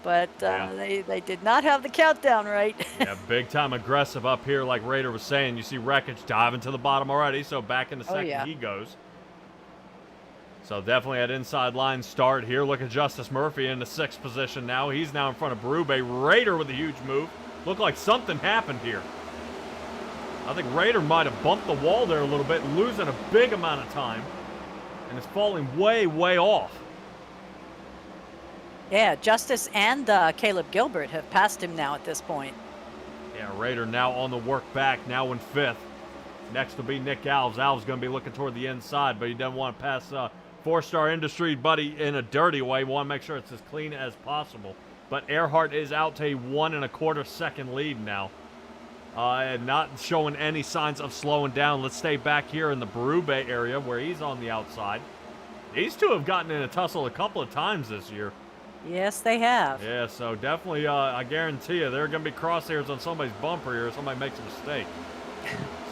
But they did not have the countdown right. Yeah, big time aggressive up here, like Rader was saying. You see Wreckage diving to the bottom already, so back in the second he goes. So definitely at inside line start here. Look at Justice Murphy in the 6th position now. He's now in front of Berube. Rader with a huge move. Looked like something happened here. I think Rader might have bumped the wall there a little bit, losing a big amount of time. And it's falling way, way off. Yeah, Justice and Caleb Gilbert have passed him now at this point. Yeah, Rader now on the work back, now in 5th. Next will be Nick Alves. Alves going to be looking toward the inside, but he doesn't want to pass Four-Star Industry, buddy, in a dirty way. Want to make sure it's as clean as possible. But Earhart is out to a 1 1/4 second lead now. And not showing any signs of slowing down. Let's stay back here in the Berube area where he's on the outside. These two have gotten in a tussle a couple of times this year. Yes, they have. Yeah, so definitely, I guarantee you, there are going to be crosshairs on somebody's bumper here if somebody makes a mistake.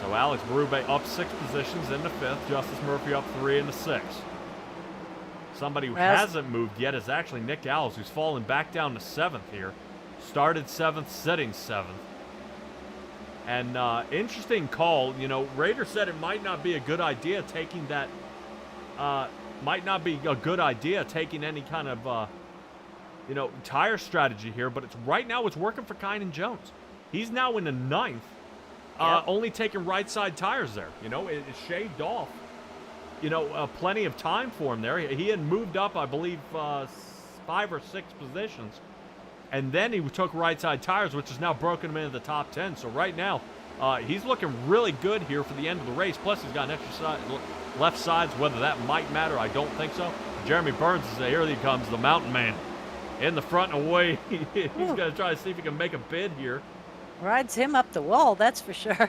So Alex Berube up 6 positions in the 5th. Justice Murphy up 3 in the 6th. Somebody who hasn't moved yet is actually Nick Alves, who's fallen back down to 7th here. Started 7th, sitting 7th. And interesting call. You know, Raider said it might not be a good idea taking that. Might not be a good idea taking any kind of, you know, tire strategy here. But it's right now it's working for Kynan Jones. He's now in the 9th, only taking right side tires there. You know, it shaved off. You know, plenty of time for him there. He had moved up, I believe, 5 or 6 positions. And then he took right side tires, which has now broken him into the top 10. So right now, he's looking really good here for the end of the race. Plus, he's got an extra left sides. Whether that might matter, I don't think so. Jeremy Burns is here. He comes, the mountain man. In the front and away. He's going to try to see if he can make a bid here. Rides him up the wall, that's for sure.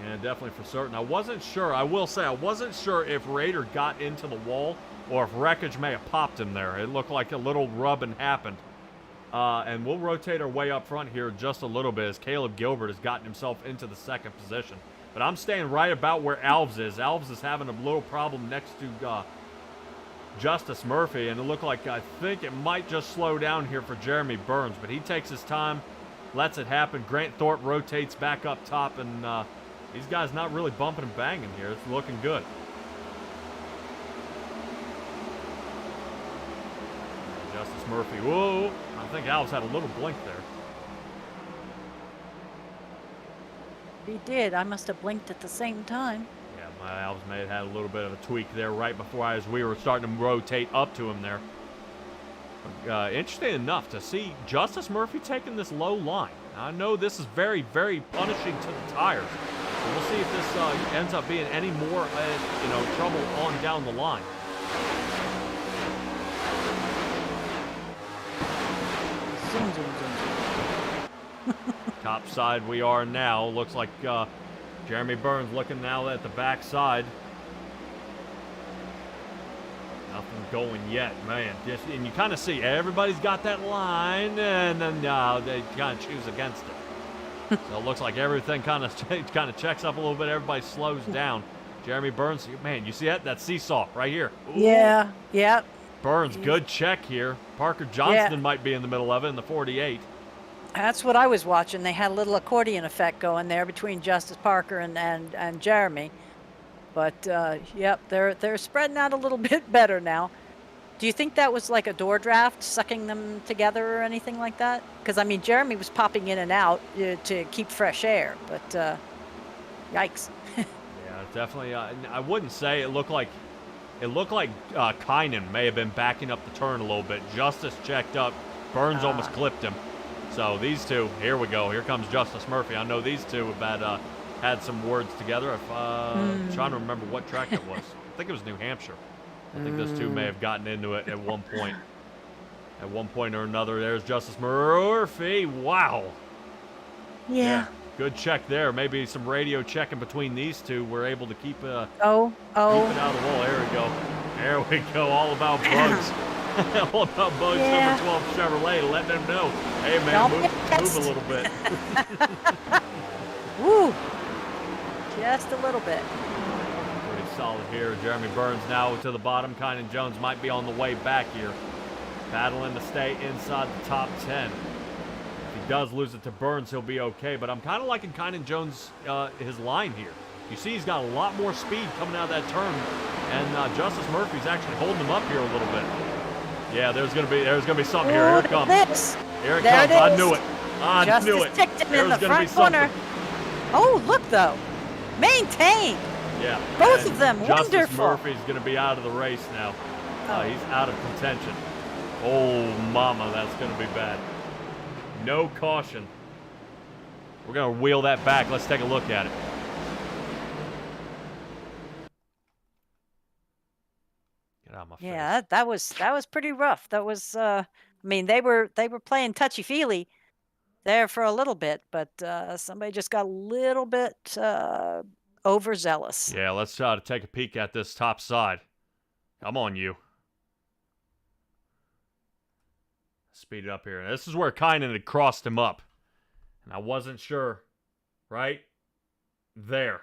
Yeah, definitely for certain. I wasn't sure. I will say I wasn't sure if Raider got into the wall or if wreckage may have popped him there. It looked like a little rubbing happened. And we'll rotate our way up front here just a little bit as Caleb Gilbert has gotten himself into the 2nd position. But I'm staying right about where Alves is. Alves is having a little problem next to Justice Murphy, and it looked like I think it might just slow down here for Jeremy Burns. But he takes his time, lets it happen. Grant Thorpe rotates back up top, and these guys not really bumping and banging here. It's looking good. Justice Murphy, whoa. I think Alves had a little blink there. He did. I must have blinked at the same time. Yeah, my Alves may have had a little bit of a tweak there right before as we were starting to rotate up to him there. Interesting enough to see Justice Murphy taking this low line. Now, I know this is very, very punishing to the tires. So we'll see if this ends up being any more, you know, trouble on down the line. Zoom, zoom, zoom. Top side we are now. Looks like Jeremy Burns looking now at the back side. Nothing going yet, man. And you kind of see everybody's got that line, and then they kind of choose against it. So it looks like everything kind of checks up a little bit. Everybody slows down. Jeremy Burns, man, you see that seesaw right here. Ooh. Yeah, yep. Burns, good check here. Parker Johnston might be in the middle of it in the 48. That's what I was watching. They had a little accordion effect going there between Justice Parker and Jeremy. But, yep, they're spreading out a little bit better now. Do you think that was like a door draft sucking them together or anything like that? Because, I mean, Jeremy was popping in and out to keep fresh air. But, yikes. Yeah, definitely. I wouldn't say it looked like Kynan may have been backing up the turn a little bit. Justice checked up. Burns almost clipped him. So these two, here we go. Here comes Justice Murphy. I know these two have had some words together. I'm trying to remember what track it was. I think it was New Hampshire. I think those two may have gotten into it at one point. At one point or another, there's Justice Murphy. Wow. Yeah. Good check there. Maybe some radio checking between these two. We're able to keep keep it out of the wall. There we go. There we go. All about bugs. All about bugs. Number 12 Chevrolet. Letting them know, hey man, move a little bit. Woo. Just a little bit. Pretty solid here. Jeremy Burns now to the bottom. Kynan Jones might be on the way back here. Battling to stay inside the top 10. If he does lose it to Burns, he'll be okay. But I'm kind of liking Kynan Jones, his line here. You see he's got a lot more speed coming out of that turn. And Justice Murphy's actually holding him up here a little bit. Yeah, there's gonna be something here. Here it comes. Here it comes. I knew it. I knew it. There's gonna be something. Oh, look though. Maintained. Yeah. Both of them. Justice Wonderful. Murphy's gonna be out of the race now. He's out of contention. Oh, mama, that's gonna be bad. No caution. We're gonna wheel that back. Let's take a look at it. Get out of my face. Yeah, that was pretty rough. That was I mean, they were playing touchy-feely there for a little bit, but somebody just got a little bit overzealous. Yeah, let's try to take a peek at this top side. Come on, you. Speed it up here. This is where Kynan had crossed him up. And I wasn't sure. Right? There.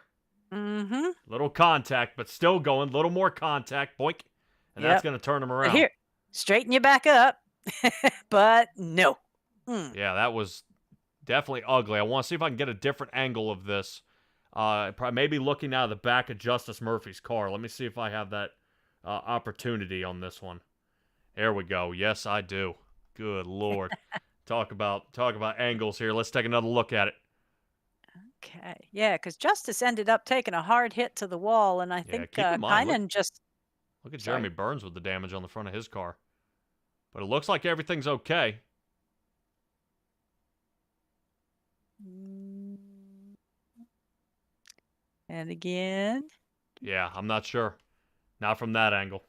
Mm-hmm. Little contact, but still going. Little more contact. Boink. And that's going to turn him around. Here, straighten you back up. But no. Yeah, that was definitely ugly. I want to see if I can get a different angle of this. Maybe looking out of the back of Justice Murphy's car. Let me see if I have that opportunity on this one. There we go. Yes, I do. Good Lord. Talk about angles here. Let's take another look at it. Okay. Yeah, because Justice ended up taking a hard hit to the wall, and I think keep in mind, Kynan just... Look at Jeremy Burns with the damage on the front of his car. But it looks like everything's okay. And again. Yeah, I'm not sure. Not from that angle.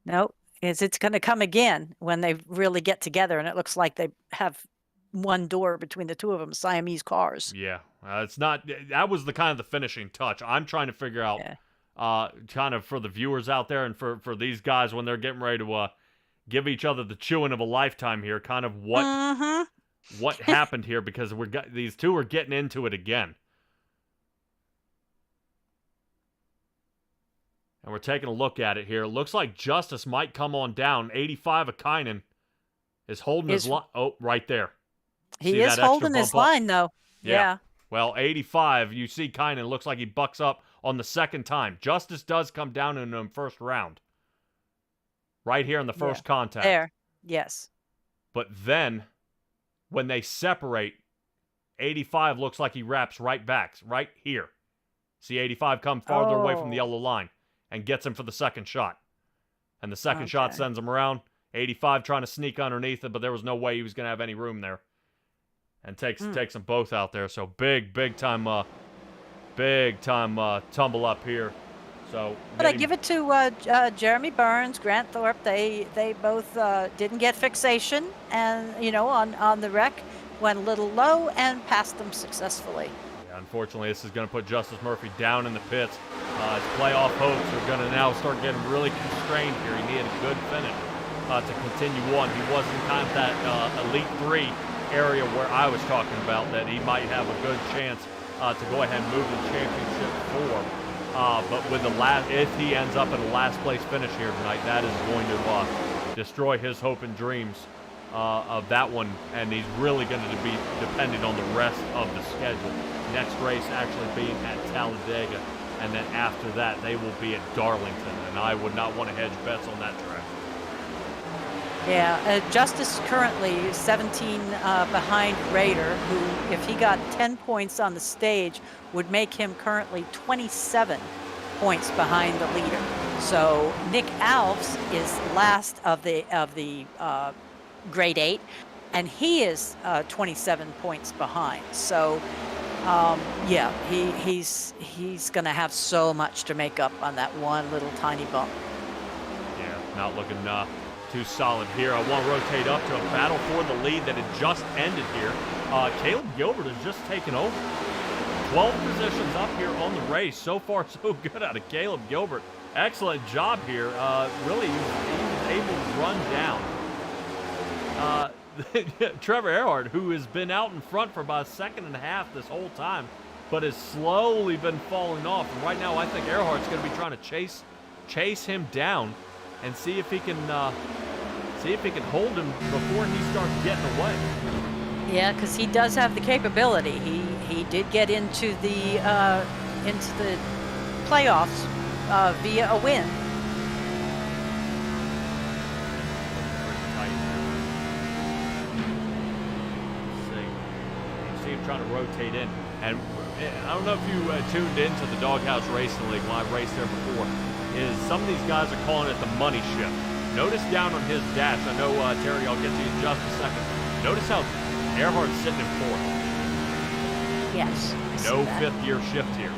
Nope. It's going to come again when they really get together, and it looks like they have one door between the two of them, Siamese cars. Yeah, it's not. That was the kind of the finishing touch. I'm trying to figure out, kind of for the viewers out there and for these guys when they're getting ready to give each other the chewing of a lifetime here, kind of what happened here, because these two are getting into it again. And we're taking a look at it here. It looks like Justice might come on down. 85 of Kynan is holding his line. Oh, right there. He is holding his line, though. Yeah. Well, 85, you see Kynan looks like he bucks up on the second time. Justice does come down in the first round. Right here in the first contact. There. Yes. But then, when they separate, 85 looks like he wraps right back. Right here. See 85 come farther away from the yellow line. And gets him for the second shot. And the second shot sends him around. 85 trying to sneak underneath it, but there was no way he was going to have any room there. And takes them both out there. So big time tumble up here. So, but I give it to Jeremy Burns, Grant Thorpe. They both didn't get fixation, and on the wreck went a little low and passed them successfully. Unfortunately, this is going to put Justice Murphy down in the pits. His playoff hopes are going to now start getting really constrained here. He needed a good finish to continue on. He was in kind of that Elite 3 area where I was talking about, that he might have a good chance to go ahead and move the championship forward. But with if he ends up in a last place finish here tonight, that is going to destroy his hope and dreams of that one, and he's really going to be dependent on the rest of the schedule. Next race actually being at Talladega, and then after that they will be at Darlington, and I would not want to hedge bets on that track. Yeah, Justice currently 17 behind Raider, who, if he got 10 points on the stage, would make him currently 27 points behind the leader. So Nick Alves is last of the grade 8, and he is 27 points behind. So he's gonna have so much to make up on that one little tiny bump. Yeah, not looking too solid here. I want to rotate up to a battle for the lead that had just ended here. Caleb Gilbert has just taken over. 12 positions up here on the race. So far, so good out of Caleb Gilbert. Excellent job here. Really, he was able to run down Trevor Earhart, who has been out in front for about a second and a half this whole time, but has slowly been falling off. And right now, I think Earhart's going to be trying to chase him down and see if he can hold him before he starts getting away. Yeah, because he does have the capability. He did get into the playoffs via a win. Trying to rotate in, and I don't know if you tuned into the Doghouse Racing League when I raced there before, is some of these guys are calling it the money shift. Notice down on his dash, I know Terry, I'll get to you in just a second. Notice how Earhart's sitting in fourth. Yes. No fifth-year shift here.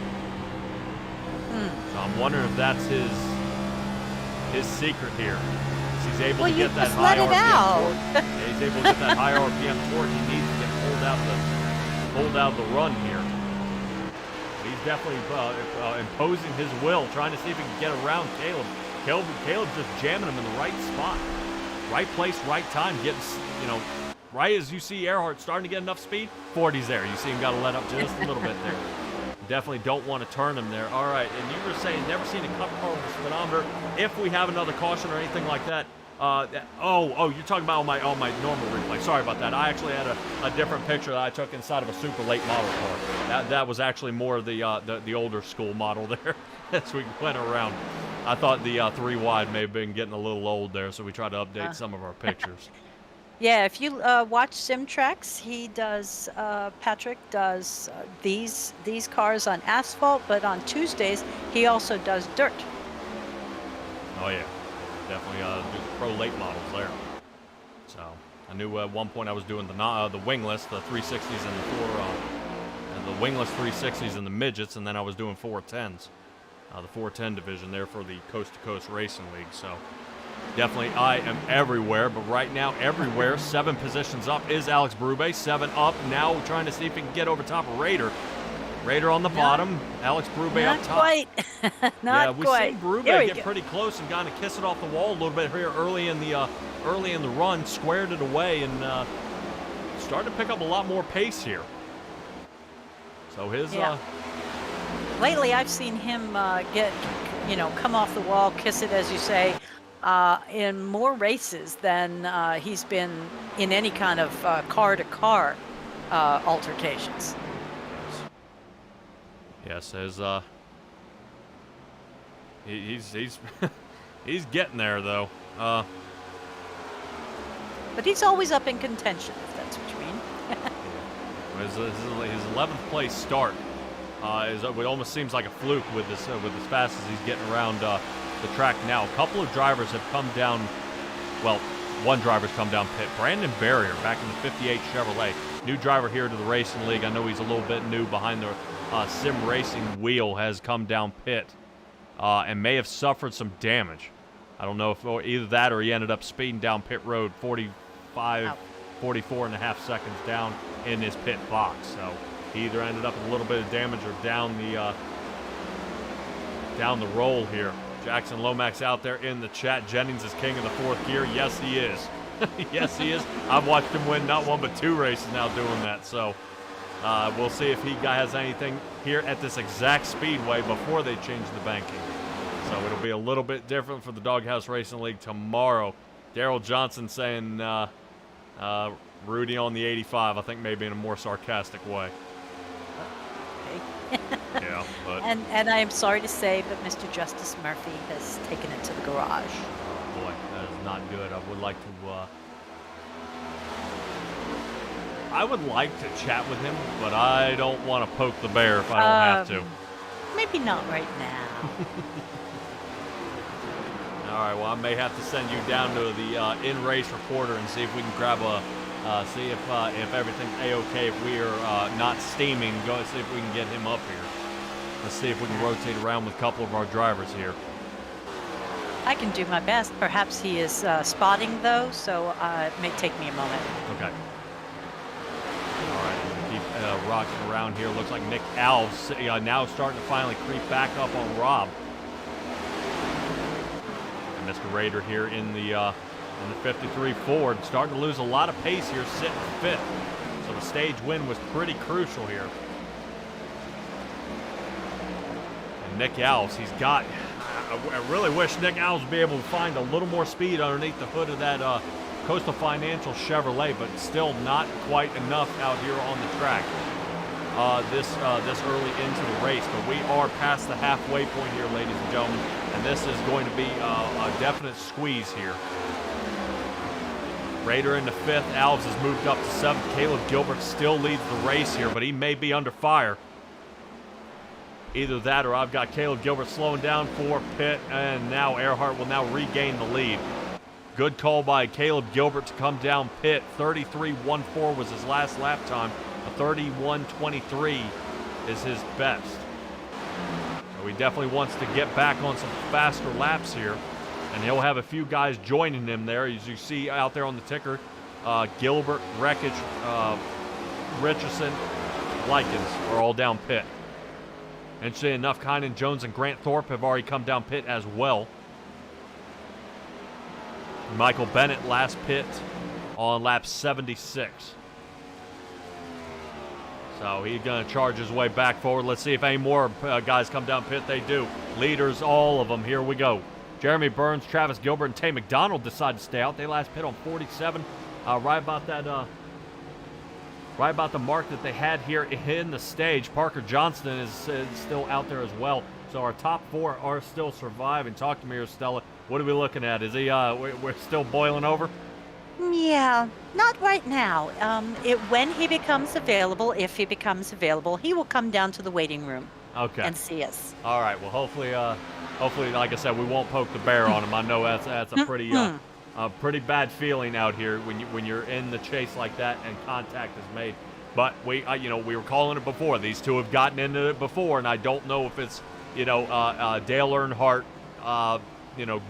So I'm wondering if that's his his secret here. He's able Well, to you get that just high let it RPM out. torque. Yeah, he's able to get that high RPM torque. He needs to get pulled out the run here. He's definitely imposing his will, trying to see if he can get around Caleb. Caleb just jamming him in the right spot. Right place, right time, getting, right as you see Earhart starting to get enough speed, 40's there. You see him got to let up just a little bit there. Definitely don't want to turn him there. All right, and you were saying never seen a cup car with a speedometer. If we have another caution or anything like that, you're talking about on my normal replay. Sorry about that. I actually had a different picture that I took inside of a super late model car. That was actually more of the older school model there as we went around. I thought the 3 wide may have been getting a little old there, so we tried to update some of our pictures. Yeah, if you watch Simtrax, he does. Patrick does these cars on asphalt, but on Tuesdays he also does dirt. Oh yeah, definitely do the pro late models there. So I knew at one point I was doing the wingless, the 360s and the wingless 360s and the midgets, and then I was doing 410s, the 410 division there for the Coast to Coast Racing League. So definitely I am everywhere, but right now everywhere, 7 positions up is Alex Brube. 7 up now, trying to see if he can get over top of Raider. Raider on the bottom, Alex Brube up top. Not we've quite. seen Brube get pretty close and kind of kiss it off the wall a little bit here early in the run, squared it away, and started to pick up a lot more pace here. So his lately I've seen him come off the wall, kiss it as you say, in more races than he's been in any kind of car-to-car altercations. Yes, as he's he's getting there though. But he's always up in contention, if that's what you mean. His 11th place start it almost seems like a fluke with as fast as he's getting around the track now. A couple of drivers have come down. Well, one driver's come down pit. Brandon Barrier, back in the 58 Chevrolet, new driver here to the Racing League. I know he's a little bit new behind the sim racing wheel, has come down pit and may have suffered some damage. I don't know if either that or he ended up speeding down pit road 44 and a half seconds down in his pit box. So he either ended up with a little bit of damage or down the roll here. Jackson Lomax out there in the chat. Jennings is king of the 4th gear. Yes, he is. Yes, he is. I've watched him win not 1 but 2 races now doing that. So we'll see if he has anything here at this exact speedway before they change the banking. So it'll be a little bit different for the Doghouse Racing League tomorrow. Daryl Johnson saying Rudy on the 85, I think maybe in a more sarcastic way. Yeah, but and I am sorry to say, but Mr. Justice Murphy has taken it to the garage. Oh boy, that is not good. I would like to chat with him, but I don't want to poke the bear if I don't have to. Maybe not right now. All right, well, I may have to send you down to the in-race reporter and see if we can grab see if everything's A-okay, if we are not steaming, go see if we can get him up here. Let's see if we can rotate around with a couple of our drivers here. I can do my best. Perhaps he is spotting, though, so it may take me a moment. Okay. All right, keep rocking around here. Looks like Nick Alves now starting to finally creep back up on Rob. And Mr. Raider here in the 53 Ford, starting to lose a lot of pace here, sitting 5th. So the stage win was pretty crucial here. And Nick Alves, I really wish Nick Alves would be able to find a little more speed underneath the hood of that Coastal Financial Chevrolet, but still not quite enough out here on the track this early into the race. But we are past the halfway point here, ladies and gentlemen, and this is going to be a definite squeeze here. Raider into 5th. Alves has moved up to 7th. Caleb Gilbert still leads the race here, but he may be under fire. Either that or I've got Caleb Gilbert slowing down for pit, and now Earhart will now regain the lead. Good call by Caleb Gilbert to come down pit. 33.14 was his last lap time. A 31.23 is his best. So he definitely wants to get back on some faster laps here. And he'll have a few guys joining him there. As you see out there on the ticker, Gilbert, Wreckage, Richardson, Likens are all down pit. Interesting enough, Kynan Jones and Grant Thorpe have already come down pit as well. Michael Bennett last pit on lap 76. So he's going to charge his way back forward. Let's see if any more guys come down pit. They do. Leaders, all of them. Here we go. Jeremy Burns, Travis Gilbert, and Tay McDonald decide to stay out. They last pit on 47. Right about that. Right about the mark that they had here in the stage. Parker Johnston is still out there as well. So our top 4 are still surviving. Talk to me here, Stella. What are we looking at? Is he? We're still boiling over? Yeah, not right now. When he becomes available, if he becomes available, he will come down to the waiting room. Okay. And see us. All right. Well, hopefully, like I said, we won't poke the bear on him. I know that's a pretty pretty bad feeling out here when you're in the chase like that and contact is made. But we were calling it before. These two have gotten into it before, and I don't know if it's Dale Earnhardt,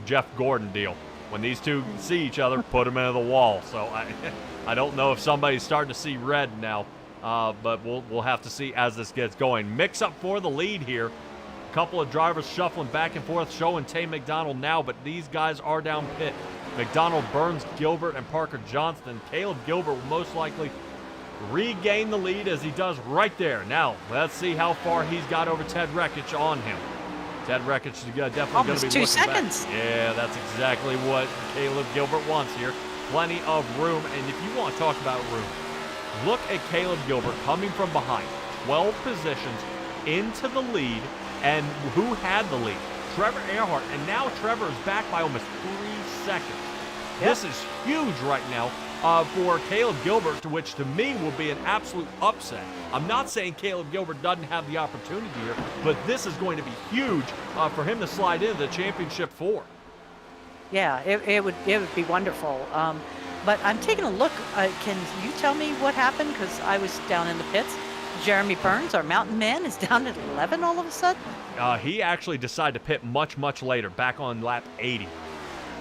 Jeff Gordon deal. When these two see each other, put them into the wall. So I don't know if somebody's starting to see red now, but we'll have to see as this gets going. Mix up for the lead here. A couple of drivers shuffling back and forth, showing Tay McDonald now, but these guys are down pit. McDonald, Burns, Gilbert, and Parker Johnston. Caleb Gilbert will most likely regain the lead as he does right there. Now, let's see how far he's got over Ted Wreckage on him. Ted Wreckage is definitely going to be almost 2 looking seconds. back. Yeah, that's exactly what Caleb Gilbert wants here. Plenty of room, and if you want to talk about room, look at Caleb Gilbert coming from behind. 12 positions into the lead, and who had the lead? Trevor Earnhardt, and now Trevor is back by almost 3 seconds. Yep. This is huge right now for Caleb Gilbert, which to me will be an absolute upset. I'm not saying Caleb Gilbert doesn't have the opportunity here, but this is going to be huge for him to slide into the championship 4. Yeah, it would be wonderful. But I'm taking a look. Can you tell me what happened? Because I was down in the pits. Jeremy Burns, our mountain man, is down at 11 all of a sudden. He actually decided to pit much later, back on lap 80.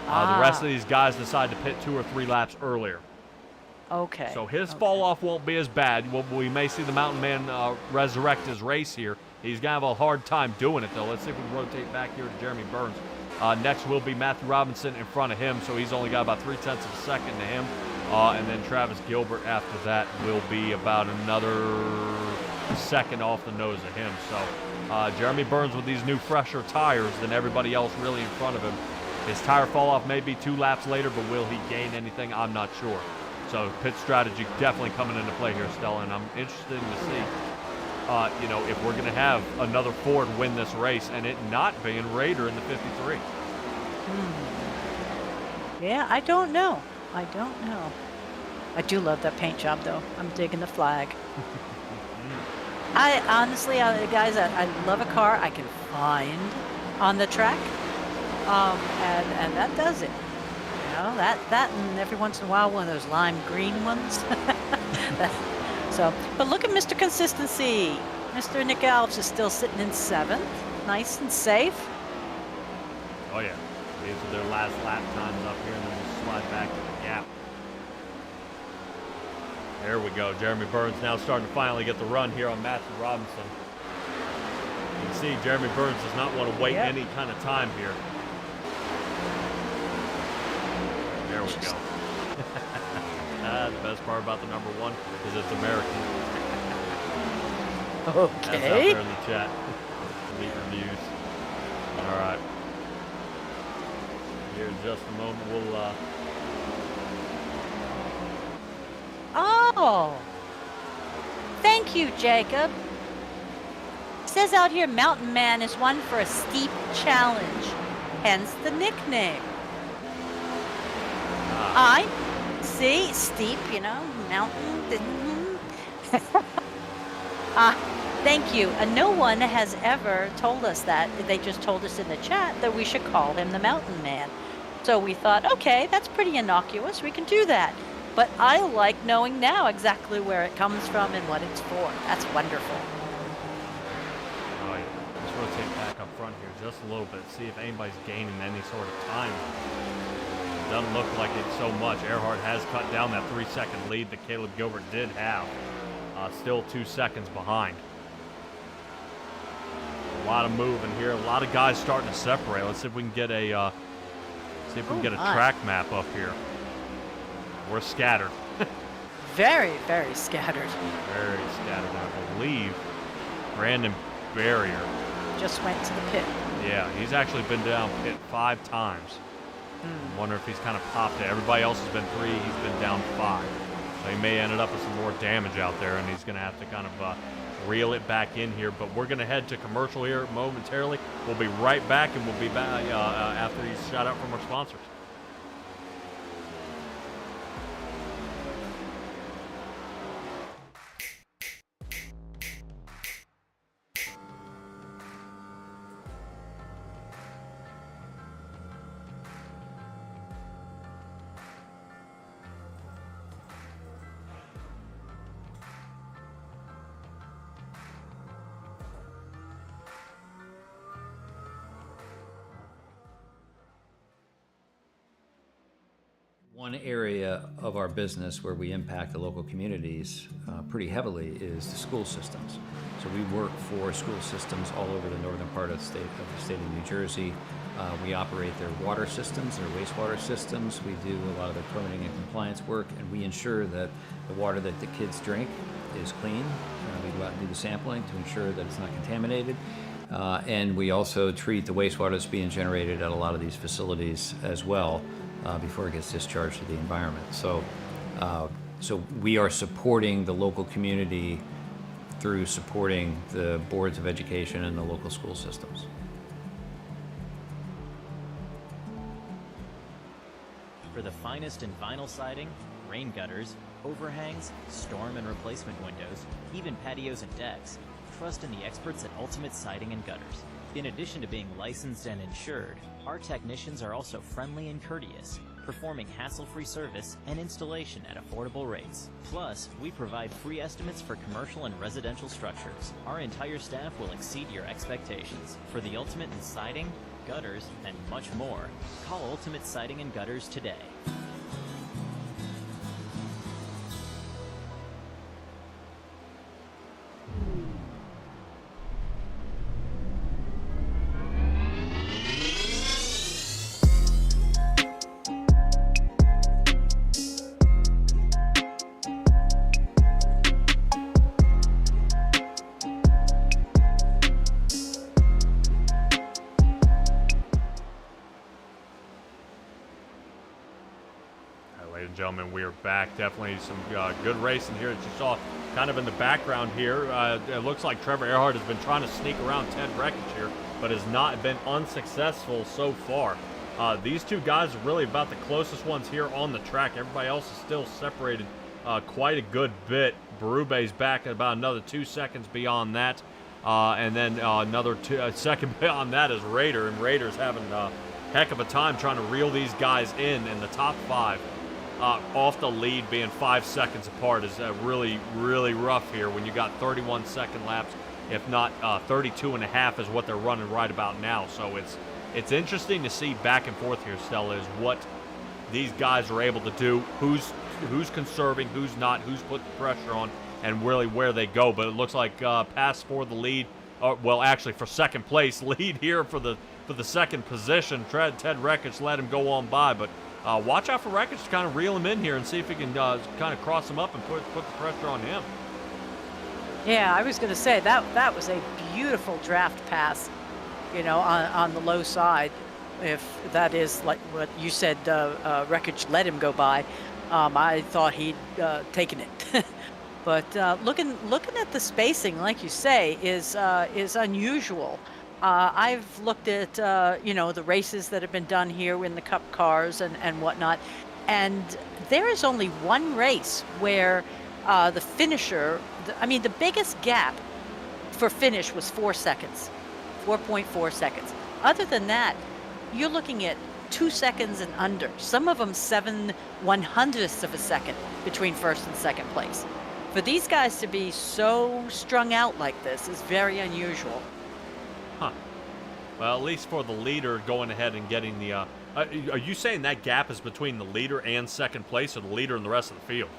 The rest of these guys decided to pit 2 or 3 laps earlier. Okay. So his fall off won't be as bad. We may see the mountain man resurrect his race here. He's going to have a hard time doing it, though. Let's see if we can rotate back here to Jeremy Burns. Next will be Matthew Robinson in front of him, so he's only got about 0.3 of a second to him. And then Travis Gilbert after that will be about another second off the nose of him. So Jeremy Burns with these new fresher tires than everybody else really in front of him. His tire fall off may be 2 laps later, but will he gain anything? I'm not sure. So pit strategy definitely coming into play here, Stella, and I'm interested to see, if we're going to have another Ford win this race and it not being Raider in the 53. Yeah, I don't know. I do love that paint job, though. I'm digging the flag. I honestly, guys, I love a car I can find on the track, and that does it. That and every once in a while one of those lime green ones. But look at Mr. Consistency. Mr. Nick Alves is still sitting in 7th, nice and safe. Oh yeah, these are their last lap times up here, and then we'll slide back to the gap. There we go. Jeremy Burns now starting to finally get the run here on Matthew Robinson. You can see Jeremy Burns does not want to wait any kind of time here. There we go. The best part about the number 1 is it's American. Okay. That's out there in the chat. Neat reviews. All right. Here in just a moment, we'll. Oh. Thank you, Jacob. It says out here, Mountain Man is one for a steep challenge, hence the nickname. I see steep, mountain. Thank you. No one has ever told us that. They just told us in the chat that we should call him the Mountain Man. So we thought, okay, that's pretty innocuous. We can do that. But I like knowing now exactly where it comes from and what it's for. That's wonderful. Oh, yeah. Let's rotate back up front here just a little bit, see if anybody's gaining any sort of time. Doesn't look like it so much. Earhart has cut down that 3-second lead that Caleb Gilbert did have. Still 2 seconds behind. A lot of moving here. A lot of guys starting to separate. Let's see if we can get a track map up here. We're scattered. Very, very scattered. Very scattered. I believe Brandon Barrier just went to the pit. Yeah, he's actually been down pit 5 times. I wonder if he's kind of popped it. Everybody else has been 3. He's been down 5. So he may end up with some more damage out there, and he's going to have to kind of reel it back in here. But we're going to head to commercial here momentarily. We'll be right back, and we'll be back after these shout out from our sponsors. One area of our business where we impact the local communities pretty heavily is the school systems. So we work for school systems all over the northern part of the state of New Jersey. We operate their water systems, their wastewater systems. We do a lot of their permitting and compliance work, and we ensure that the water that the kids drink is clean. We go out and do the sampling to ensure that it's not contaminated. And we also treat the wastewater that's being generated at a lot of these facilities as well. Before it gets discharged to the environment. So we are supporting the local community through supporting the boards of education and the local school systems. For the finest in vinyl siding, rain gutters, overhangs, storm and replacement windows, even patios and decks, trust in the experts at Ultimate Siding and Gutters. In addition to being licensed and insured, our technicians are also friendly and courteous, performing hassle-free service and installation at affordable rates. Plus, we provide free estimates for commercial and residential structures. Our entire staff will exceed your expectations. For the ultimate in siding, gutters, and much more, call Ultimate Siding and Gutters today. Gentlemen, we are back. Definitely some good racing here that you saw kind of in the background here. It looks like Trevor Earhart has been trying to sneak around Ted Wreckage here, but has not been unsuccessful so far. These two guys are really about the closest ones here on the track. Everybody else is still separated quite a good bit. Berube's back at about another 2 seconds beyond that. And then another second beyond that is Raider, and Raider's having a heck of a time trying to reel these guys in the top 5. Off the lead being 5 seconds apart is really, really rough here when you got 31-second laps, if not 32 and a half is what they're running right about now. So it's interesting to see back and forth here, Stella, is what these guys are able to do, who's conserving, who's not, who's putting pressure on, and really where they go. But it looks like pass for the lead, well, actually for second place, lead here for the second position. Ted Wreckage let him go on by, but watch out for Wreckage to kind of reel him in here and see if he can kind of cross him up and put the pressure on him. Yeah, I was going to say that was a beautiful draft pass, on the low side. If that is like what you said, Wreckage let him go by. I thought he'd taken it. But looking at the spacing, like you say, is unusual. I've looked at, the races that have been done here in the Cup cars and whatnot, and there is only one race where the finisher, the biggest gap for finish was 4 seconds, 4.4 seconds. Other than that, you're looking at 2 seconds and under. Some of them 7/100ths of a second between first and second place. For these guys to be so strung out like this is very unusual. Huh. Well, at least for the leader going ahead and getting the... are you saying that gap is between the leader and second place, or the leader and the rest of the field?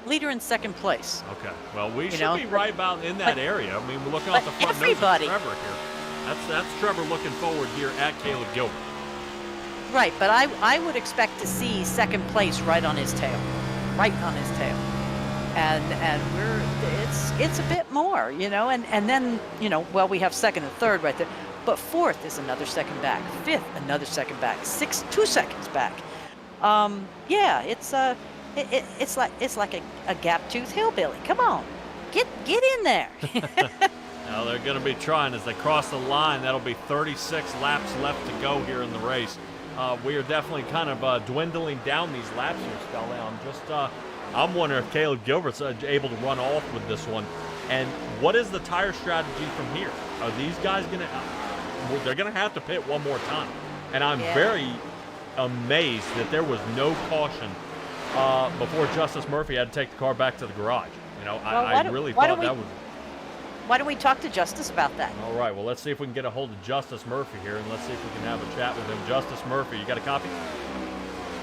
Leader in second place. Okay. Well, we should know, be right about in that area. I mean, we're looking off the front everybody. nose of Trevor here. That's Trevor looking forward here at Caleb Gilbert. Right, but I would expect to see second place right on his tail. Right on his tail. And it's a bit more, you know, and then, you know, well, we have second and third right there, but fourth is another second back, fifth another second back, sixth 2 seconds back. Yeah, it's like a gap tooth hillbilly. Come on, get in there. Now they're going to be trying as they cross the line. That'll be 36 laps left to go here in the race. We are definitely kind of dwindling down these laps here, Stella. I'm wondering if Caleb Gilbert's able to run off with this one. And what is the tire strategy from here? Are these guys going to... They're going to have to pit one more time. And I'm very amazed that there was no caution before Justice Murphy had to take the car back to the garage. You know, I really thought that was... Why don't we talk to Justice about that? All right, well, let's see if we can get a hold of Justice Murphy here, and let's see if we can have a chat with him. Justice Murphy, you got a copy?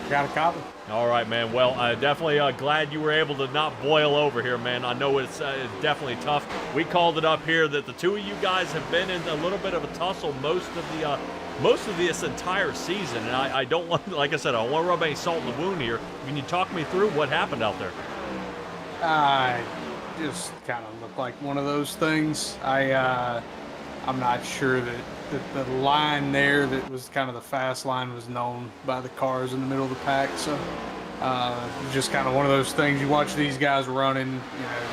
Got a copy. All right, man. Well, definitely glad you were able to not boil over here, man. I know it's definitely tough. We called it up here that the two of you guys have been in a little bit of a tussle most of this entire season, and I don't want, like I said, I don't want to rub any salt in the wound here. Can you talk me through what happened out there? Just kind of looked like one of those things. I'm not sure that the line there that was kind of the fast line was known by the cars in the middle of the pack. So just kind of one of those things. You watch these guys running, you know,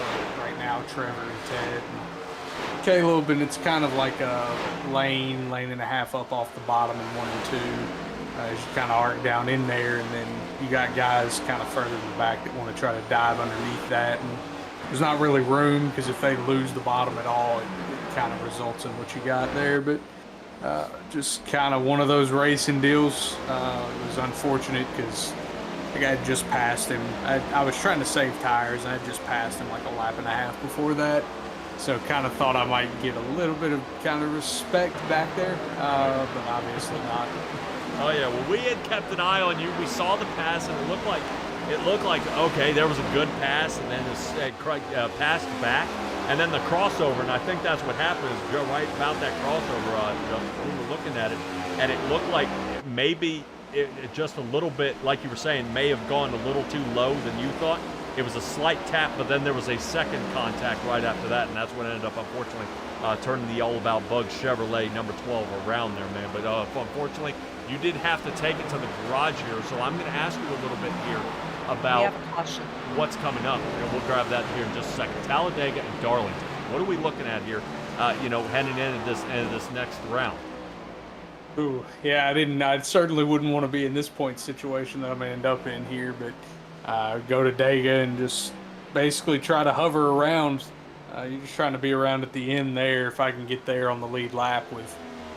like right now, Trevor and Ted and Caleb, and it's kind of like a lane and a half up off the bottom in 1 and 2. As you kind of arc down in there, and then you got guys kind of further in the back that want to try to dive underneath that. And there's not really room, because if they lose the bottom at all, it kind of results in what you got there. But just kind of one of those racing deals. It was unfortunate because I think I had just passed him. I was trying to save tires, and I had just passed him like a lap and a half before that. So kind of thought I might get a little bit of kind of respect back there, but obviously not. Oh yeah, well, we had kept an eye on you. We saw the pass, and it looked like okay, there was a good pass, and then it passed back, and then the crossover, and I think that's what happened is right about that crossover. We were looking at it, and it looked like maybe it just a little bit, like you were saying, may have gone a little too low than you thought. It was a slight tap, but then there was a second contact right after that, and that's what ended up, unfortunately, turning the All About Bug Chevrolet number 12 around there, man. But unfortunately, you did have to take it to the garage here, so I'm going to ask you a little bit here about what's coming up. And we'll grab that here in just a second. Talladega and Darlington. What are we looking at here, heading into this next round? Ooh, yeah, I certainly wouldn't want to be in this point situation that I'm going to end up in here, but go to Dega and just basically try to hover around. You're just trying to be around at the end there. If I can get there on the lead lap with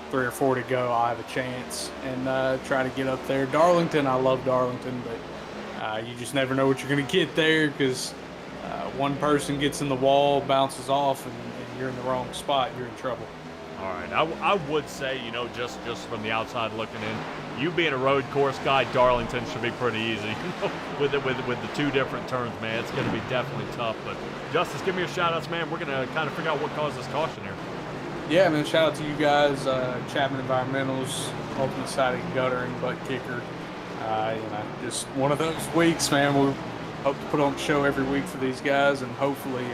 3 or 4 to go, I'll have a chance, and try to get up there. Darlington, I love Darlington, but you just never know what you're going to get there, because one person gets in the wall, bounces off, and you're in the wrong spot, you're in trouble. All right, I would say, just from the outside looking in, you being a road course guy, Darlington should be pretty easy. With the 2 different turns, man, it's going to be definitely tough. But Justice, give me your shout-outs, man. We're going to kind of figure out what caused this caution here. Yeah, man, shout out to you guys, Chapman Environmentals, Ultimate Siding and Guttering, Butt Kicker. Just one of those weeks, man. We hope to put on the show every week for these guys, and hopefully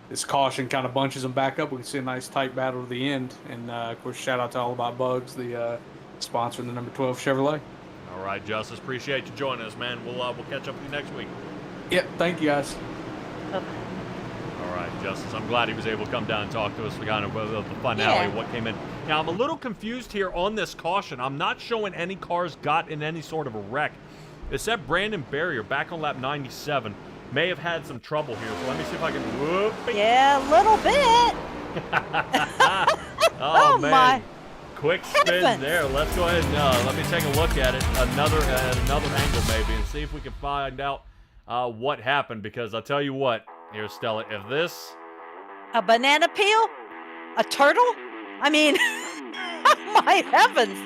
this caution kind of bunches them back up. We can see a nice tight battle to the end. And, of course, shout out to All About Bugs, the sponsor of the number 12 Chevrolet. All right, Justice, appreciate you joining us, man. We'll catch up with you next week. Yep, thank you, guys. All right, Justice, I'm glad he was able to come down and talk to us for kind of the finale of what came in. Now, I'm a little confused here on this caution. I'm not showing any cars got in any sort of a wreck. It said Brandon Barrier back on lap 97 may have had some trouble here, so let me see if I can... Whoop. Yeah, a little bit. oh man. My Quick spin heavens. there. Let's go ahead and let me take a look at it. Another angle maybe, and see if we can find out what happened, because I'll tell you what, here, Stella, if this... A banana peel? A turtle? I mean... My heavens!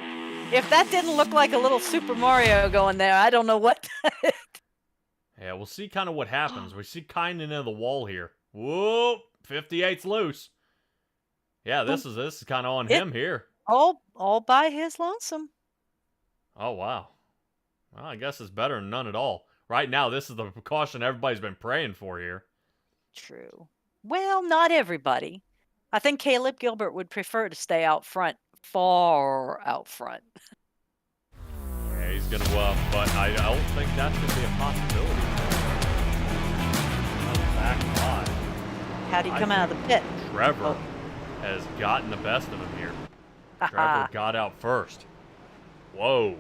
If that didn't look like a little Super Mario going there, I don't know what. Yeah, we'll see kind of what happens. We see kind into the wall here. Whoop! 58's loose. Yeah, this is kind of on him here. All by his lonesome. Oh, wow. Well, I guess it's better than none at all. Right now, this is the precaution everybody's been praying for here. True. Well, not everybody. I think Caleb Gilbert would prefer to stay out front, far out front. Yeah, he's going to, but I don't think that's going to be a possibility. Back five. How'd he come out of the pit? Trevor has gotten the best of him here. Trevor got out first. Whoa.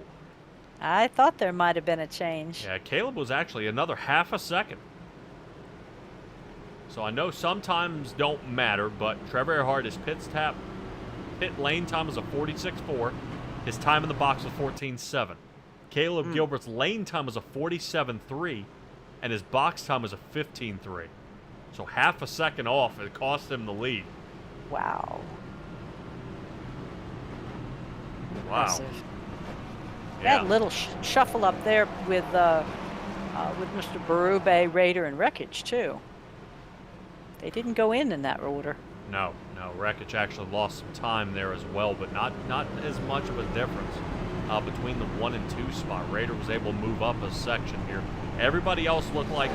I thought there might have been a change. Yeah, Caleb was actually another half a second. So I know sometimes don't matter, but Trevor Earhart, his pit lane time was a 46.4. His time in the box was 14.7. Caleb Gilbert's lane time was a 47.3, and his box time was a 15.3. So half a second off, it cost him the lead. Wow. Wow. Impressive. Yeah. That little shuffle up there with Mr. Berube, Raider, and Wreckage, too. They didn't go in that order. No. Wreckage actually lost some time there as well, but not as much of a difference between the 1 and 2 spot. Raider was able to move up a section here. Everybody else looked like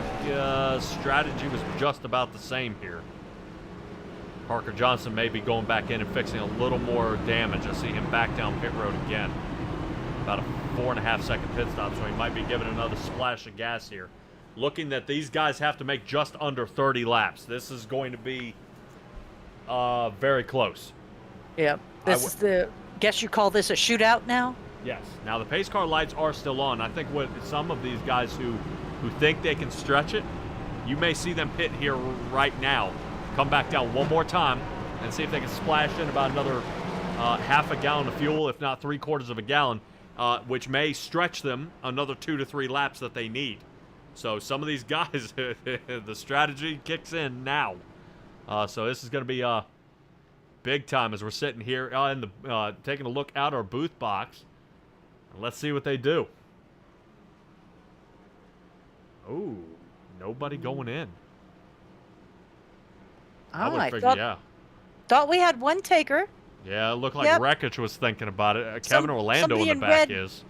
strategy was just about the same here. Parker Johnson may be going back in and fixing a little more damage. I see him back down pit road again. About a 4.5 second pit stop, so he might be giving another splash of gas here. Looking that these guys have to make just under 30 laps. This is going to be very close. Yep. Guess you call this a shootout now? Yes. Now the pace car lights are still on. I think what some of these guys who think they can stretch it, you may see them pit here right now. Come back down one more time and see if they can splash in about another half a gallon of fuel, if not 3/4 of a gallon, which may stretch them another 2 to 3 laps that they need. So some of these guys, the strategy kicks in now. So this is going to be big time as we're sitting here taking a look out our booth box. And let's see what they do. Oh, nobody going in. I thought we had one taker. Yeah, it looked like Wreckage was thinking about it. Kevin Orlando in the back is.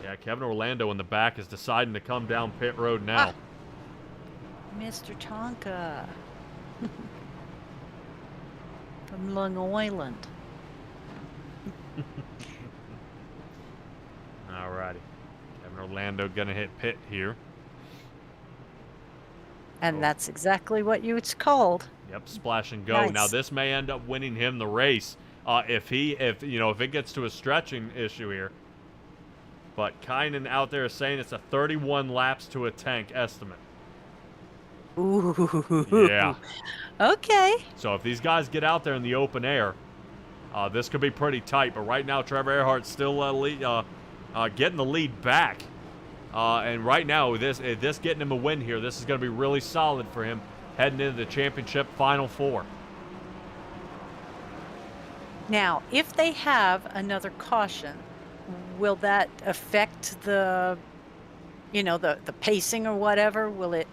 Yeah, Kevin Orlando in the back is deciding to come down pit road now. Mr. Tonka. From Long Island. Alrighty. Kevin Orlando gonna hit pit here. And that's exactly what it's called. Yep, splash and go. Nice. Now this may end up winning him the race if it gets to a stretching issue here. But Kynan out there is saying it's a 31 laps to a tank estimate. Ooh. Yeah. Okay. So if these guys get out there in the open air, this could be pretty tight. But right now, Trevor Earhart's still getting the lead back. And right now, this getting him a win here, this is going to be really solid for him heading into the championship Final Four. Now, if they have another caution, will that affect the pacing or whatever? Will it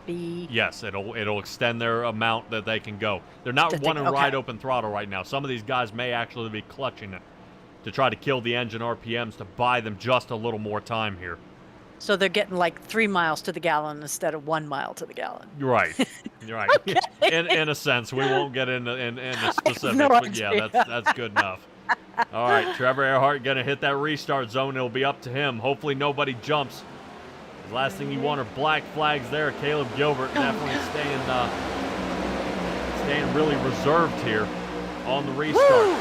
be? Yes, it'll extend their amount that they can go. They're not running right open throttle right now. Some of these guys may actually be clutching it to try to kill the engine RPMs to buy them just a little more time here. So they're getting like 3 miles to the gallon instead of 1 mile to the gallon. You're right. You're right. Okay. In a sense, we won't get into the specifics, no but idea. yeah, that's good enough. All right, Trevor Earhart gonna hit that restart zone. It'll be up to him. Hopefully nobody jumps. The last thing you want are black flags there. Caleb Gilbert definitely staying really reserved here on the restart. Woo!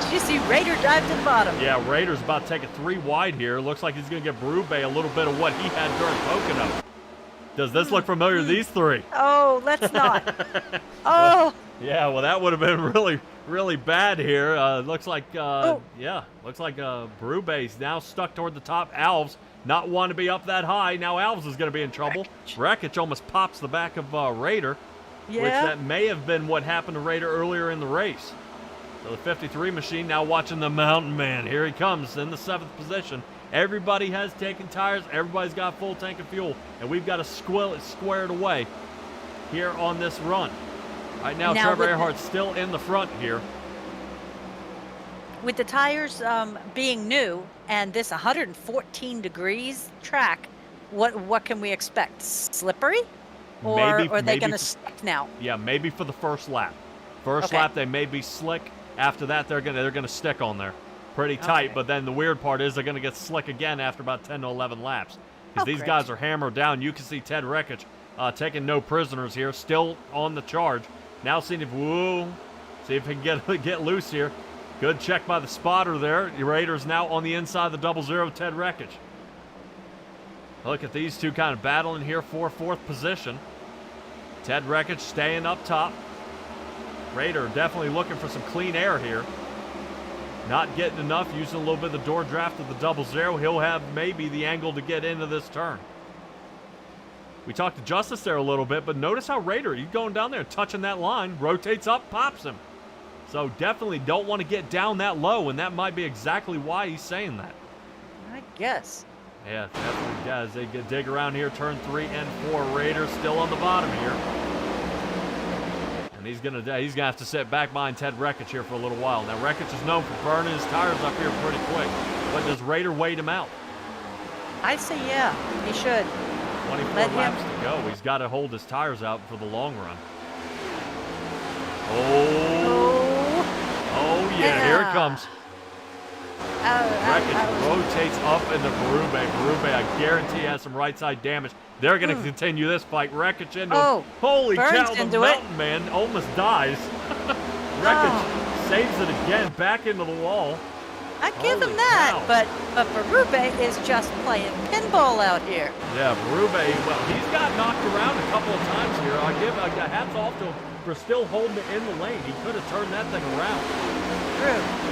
Did you see Raider dive to the bottom? Yeah, Raider's about to take a 3 wide here. Looks like he's going to give Berube a little bit of what he had during Pocono. Does this look familiar to these three? Oh, let's not. Oh. Yeah, well, that would have been really, really bad here. Looks like, Berube's now stuck toward the top. Alves not wanting to be up that high. Now Alves is going to be in trouble. Wreckage almost pops the back of Raider, which that may have been what happened to Raider earlier in the race. So the 53 machine now watching the Mountain Man. Here he comes in the 7th position. Everybody has taken tires. Everybody's got full tank of fuel. And we've got to square it away here on this run. Right now Trevor Earhart's still in the front here. With the tires being new and this 114 degrees track, what can we expect? Slippery? Or are they going to stick now? Yeah, maybe for the first lap. First lap they may be slick. After that they're gonna stick on there pretty tight. But then the weird part is they're gonna get slick again after about 10 to 11 laps because these guys are hammered down. You can see Ted Rekich taking no prisoners here, still on the charge. Now see if he can get loose here. Good check by the spotter there. The Raiders now on the inside of the 00, Ted Rekich. Look at these two kind of battling here for 4th position. Ted Rekich staying up top. Raider definitely looking for some clean air here. Not getting enough, using a little bit of the door draft of the 00. He'll have maybe the angle to get into this turn. We talked to Justice there a little bit, but notice how Raider, he's going down there, touching that line, rotates up, pops him. So definitely don't want to get down that low, and that might be exactly why he's saying that. I guess. Yeah, definitely does. They dig around here, turn 3 and 4. Raiders still on the bottom here. And he's gonna have to sit back behind Ted Rekich here for a little while. Now Rekich is known for burning his tires up here pretty quick, but does Raider wait him out? I say yeah, he should. 24 laps to go. He's got to hold his tires out for the long run. Oh yeah, here it comes. Rekich rotates up into Berube. Berube, I guarantee, has some right side damage. They're going to continue this fight. Rekich into him. Holy cow, the Mountain Man almost dies. Rekich saves it again, back into the wall. I give him that, but Berube is just playing pinball out here. Yeah, Berube, well, he's got knocked around a couple of times here. I give hats off to him for still holding it in the lane. He could have turned that thing around.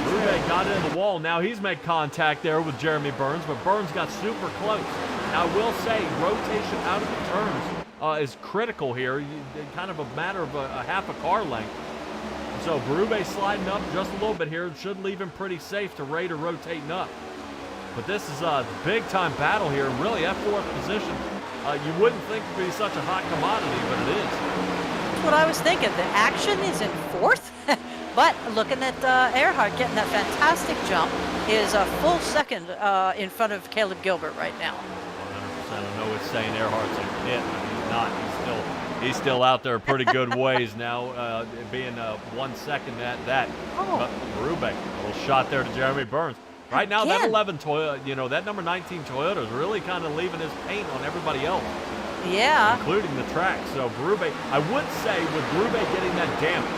Berube got into the wall. Now he's made contact there with Jeremy Burns, but Burns got super close. Now, I will say, rotation out of the turns is critical here. Kind of a matter of a half a car length. So Berube sliding up just a little bit here. Should leave him pretty safe to Raider rotating up. But this is a big-time battle here. Really, at 4th position, you wouldn't think it would be such a hot commodity, but it is. That's what I was thinking. The action is in 4th. But looking at Earhart getting that fantastic jump is a full second in front of Caleb Gilbert right now. 100%. I know it's saying Earhart's in it, but he's not. He's still out there a pretty good ways now, being 1 second at that. But Berube, a little shot there to Jeremy Burns. Right now, that 11 Toyota, that number 19 Toyota is really kind of leaving his paint on everybody else. Yeah. Including the track. So Berube, I would say with Berube getting that damage,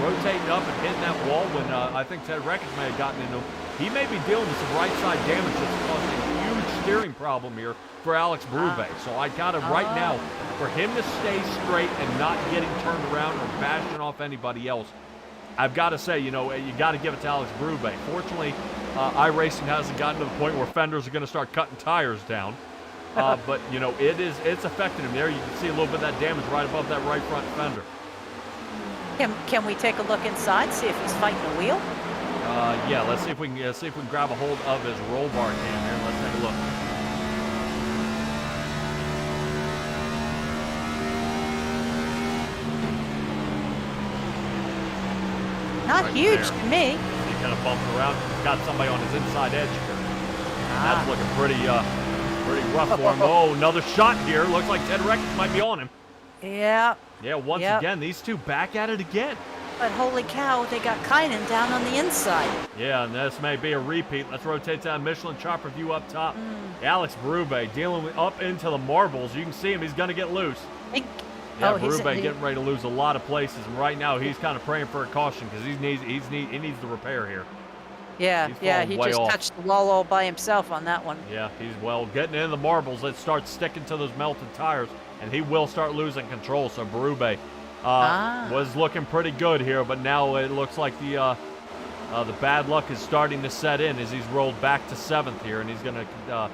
rotating up and hitting that wall when I think Ted Rekich may have gotten into him, he may be dealing with some right side damage that's causing a huge steering problem here for Alex Berube. So I got to right now, for him to stay straight and not getting turned around or bashing off anybody else, I've got to say, you got to give it to Alex Berube. Fortunately, iRacing hasn't gotten to the point where fenders are going to start cutting tires down. But, it's affecting him there. You can see a little bit of that damage right above that right front fender. Can we take a look inside, see if he's fighting the wheel? Yeah, let's see if we can grab a hold of his roll bar cam here. Let's take a look. Not huge to me. He kind of bumped around. Got somebody on his inside edge here. That's looking pretty rough for him. Oh, another shot here. Looks like Ted Rekich might be on him. Yeah. Yeah, once again, these two back at it again. But holy cow, they got Kynan down on the inside. Yeah, and this may be a repeat. Let's rotate that Michelin chopper view up top. Alex Berube dealing with up into the marbles. You can see him. He's going to get loose. Berube getting ready to lose a lot of places. And right now, he's kind of praying for a caution because he needs the repair here. Yeah, he just touched the wall all by himself on that one. Yeah, he's getting into the marbles. It starts sticking to those melted tires, and he will start losing control. So Berube was looking pretty good here, but now it looks like the bad luck is starting to set in as he's rolled back to 7th here, and he's going to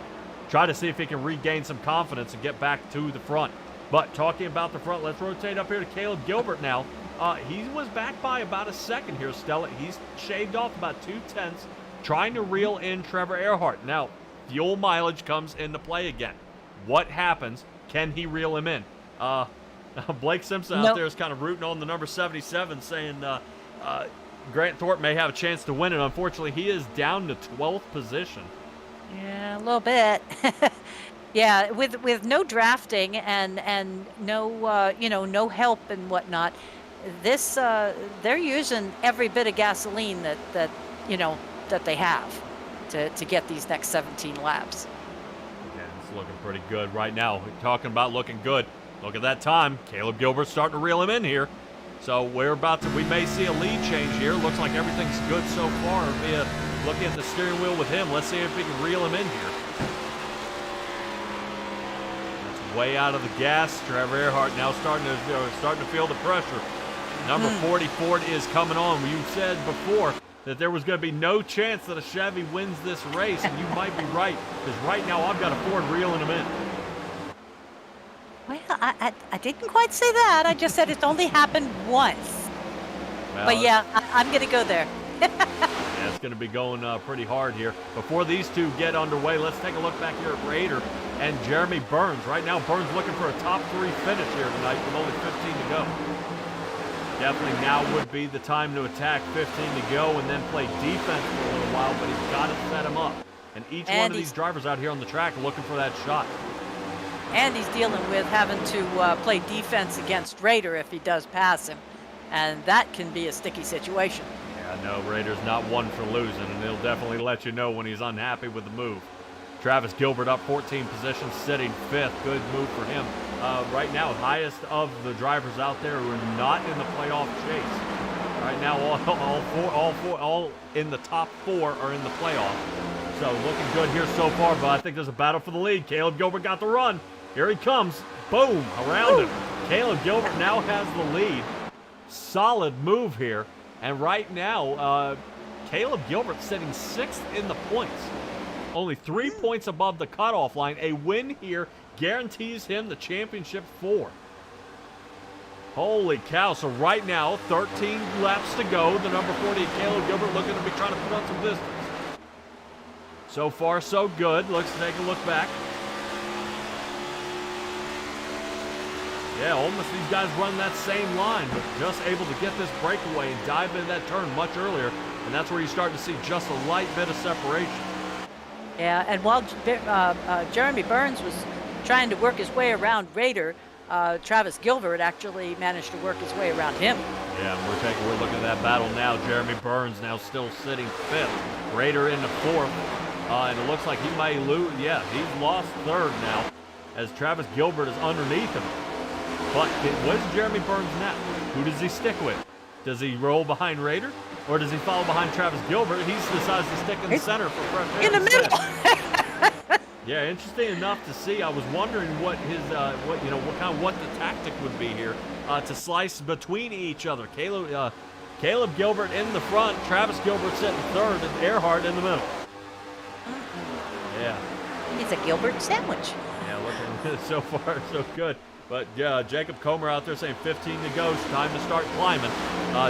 try to see if he can regain some confidence and get back to the front. But talking about the front, let's rotate up here to Caleb Gilbert now. He was back by about a second here, Stella. He's shaved off about 2/10, trying to reel in Trevor Earhart. Now, fuel mileage comes into play again. What happens? Can he reel him in? Blake Simpson out there is kind of rooting on the number 77, saying Grant Thorpe may have a chance to win it. Unfortunately, he is down to 12th position. Yeah, a little bit. Yeah, with no drafting and no no help and whatnot, this they're using every bit of gasoline that they have to get these next 17 laps. Yeah, it's looking pretty good right now. We're talking about looking good. Look at that time. Caleb Gilbert's starting to reel him in here. So we may see a lead change here. Looks like everything's good so far. Looking at the steering wheel with him. Let's see if we can reel him in here. That's way out of the gas. Trevor Earhart now starting to feel the pressure. Number 40 Ford is coming on. You said before that there was going to be no chance that a Chevy wins this race, and you might be right, because right now I've got a Ford reeling him in. Well, I didn't quite say that. I just said it's only happened once. Well, but yeah, I'm going to go there. Yeah, it's going to be going pretty hard here. Before these two get underway, let's take a look back here at Raider and Jeremy Burns. Right now, Burns looking for a top 3 finish here tonight with only 15 to go. Definitely now would be the time to attack. 15 to go and then play defense for a little while, but he's got to set him up. And each one of these drivers out here on the track looking for that shot. And he's dealing with having to play defense against Raider if he does pass him. And that can be a sticky situation. Yeah, no, Raider's not one for losing, and he'll definitely let you know when he's unhappy with the move. Travis Gilbert up 14 positions, sitting 5th. Good move for him. Right now, highest of the drivers out there who are not in the playoff chase. Right now, all in the top 4 are in the playoff. So looking good here so far, but I think there's a battle for the lead. Caleb Gilbert got the run. Here he comes. Boom, around him. Caleb Gilbert now has the lead. Solid move here. And right now, Caleb Gilbert sitting 6th in the points. Only 3 points above the cutoff line. A win here guarantees him the championship 4. Holy cow. So right now, 13 laps to go. The number 40, Caleb Gilbert, looking to be trying to put on some distance. So far, so good. Let's take a look back. Yeah, almost these guys run that same line, but just able to get this breakaway and dive into that turn much earlier. And that's where you start to see just a light bit of separation. Yeah, and while Jeremy Burns was trying to work his way around Raider, Travis Gilbert actually managed to work his way around him. Yeah, we're looking at that battle now. Jeremy Burns now still sitting 5th. Raider in the 4th. And it looks like he may lose. Yeah, he's lost 3rd now as Travis Gilbert is underneath him. But what's Jeremy Burns now? Who does he stick with? Does he roll behind Raider? Or does he follow behind Travis Gilbert? He decides to stick in the center for fresh air. In the middle! Yeah, interesting enough to see. I was wondering what his, what the tactic would be here to slice between each other. Caleb Gilbert in the front, Travis Gilbert sitting 3rd, and Earhart in the middle. Yeah. It's a Gilbert sandwich. Yeah, looking so far so good. But Jacob Comer out there saying 15 to go. It's time to start climbing.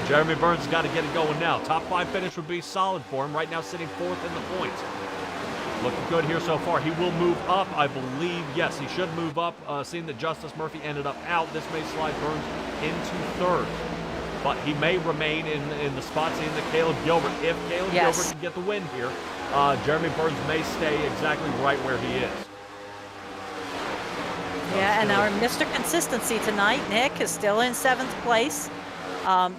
Jeremy Burns has got to get it going now. Top 5 finish would be solid for him. Right now sitting 4th in the points. Looking good here so far. He will move up, I believe. Yes, he should move up. Seeing that Justice Murphy ended up out, this may slide Burns into 3rd. But he may remain in the spot, seeing that Caleb Gilbert, if Caleb Gilbert can get the win here, Jeremy Burns may stay exactly right where he is. Yeah, and our Mr. Consistency tonight, Nick, is still in 7th place.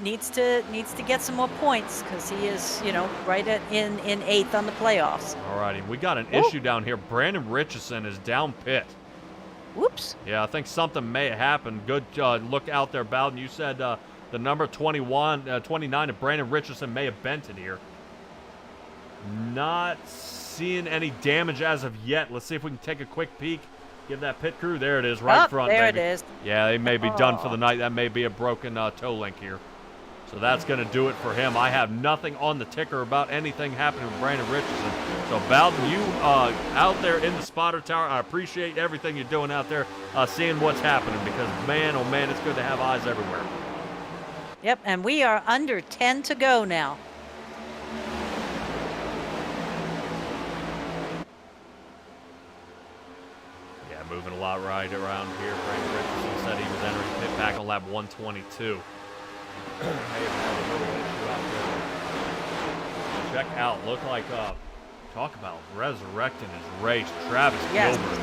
Needs to get some more points because he is, right in 8th on the playoffs. All righty, we got an issue down here. Brandon Richardson is down pit. Whoops. Yeah, I think something may have happened. Good look out there, Bowden. You said the number 29 of Brandon Richardson may have bent it here. Not seeing any damage as of yet. Let's see if we can take a quick peek. Give that pit crew. There it is, right front. There baby. it is. Yeah, they may be done for the night. That may be a broken toe link here. So that's going to do it for him. I have nothing on the ticker about anything happening with Brandon Richardson. So, Bowden, you out there in the spotter tower, I appreciate everything you're doing out there, seeing what's happening because, man, oh, man, it's good to have eyes everywhere. Yep, and we are under 10 to go now. Yeah, moving a lot right around here. Brandon Richardson said he was entering pit pack on lap 122. May have had a little issue out there. Check out, look like, talk about resurrecting his race. Travis Yes. Gilbert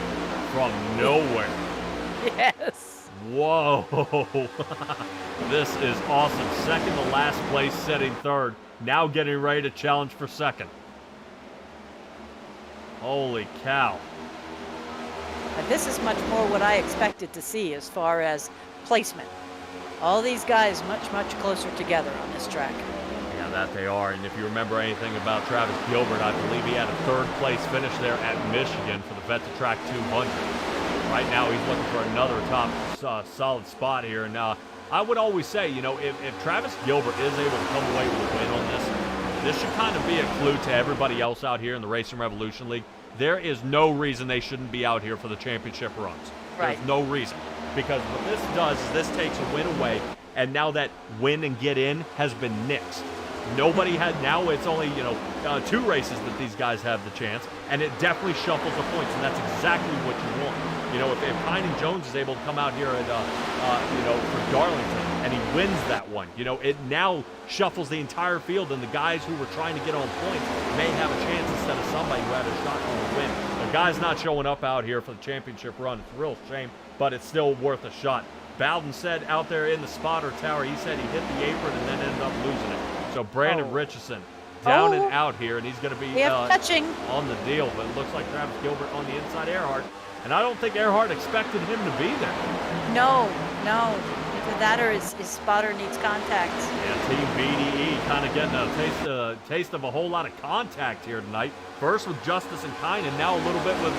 from nowhere. Yes. Whoa. This is awesome. Second to last place, sitting third. Now getting ready to challenge for second. Holy cow. And this is much more what I expected to see as far as placement. All these guys much, much closer together on this track. Yeah, that they are. And if you remember anything about Travis Gilbert, I believe he had a third place finish there at Michigan for the Vet to Track 200. Right now, he's looking for another top solid spot here. And I would always say, you know, if Travis Gilbert is able to come away with a win on this should kind of be a clue to everybody else out here in the Racing Revolution League. There is no reason they shouldn't be out here for the championship runs. Right. There's no reason. Because what this does is this takes a win away, and now that win and get in has been nixed. Nobody had, now it's only, you know, 2 races that these guys have the chance, and it definitely shuffles the points, and that's exactly what you want. You know, if Kynan Jones is able to come out here at, you know, for Darlington, and he wins that one, you know, it now shuffles the entire field, and the guys who were trying to get on points may have a chance instead of somebody who had a shot on a win. The guy's not showing up out here for the championship run. It's a real shame, but it's still worth a shot. Bowden said out there in the spotter tower, he said he hit the apron and then ended up losing it. So Brandon Richardson down and out here, and he's going to be touching on the deal, but it looks like Travis Gilbert on the inside Earhart. And I don't think Earhart expected him to be there. No. Either that or his spotter needs contact. Yeah, Team BDE kind of getting a taste of a whole lot of contact here tonight. First with Justice and Kynan, now a little bit with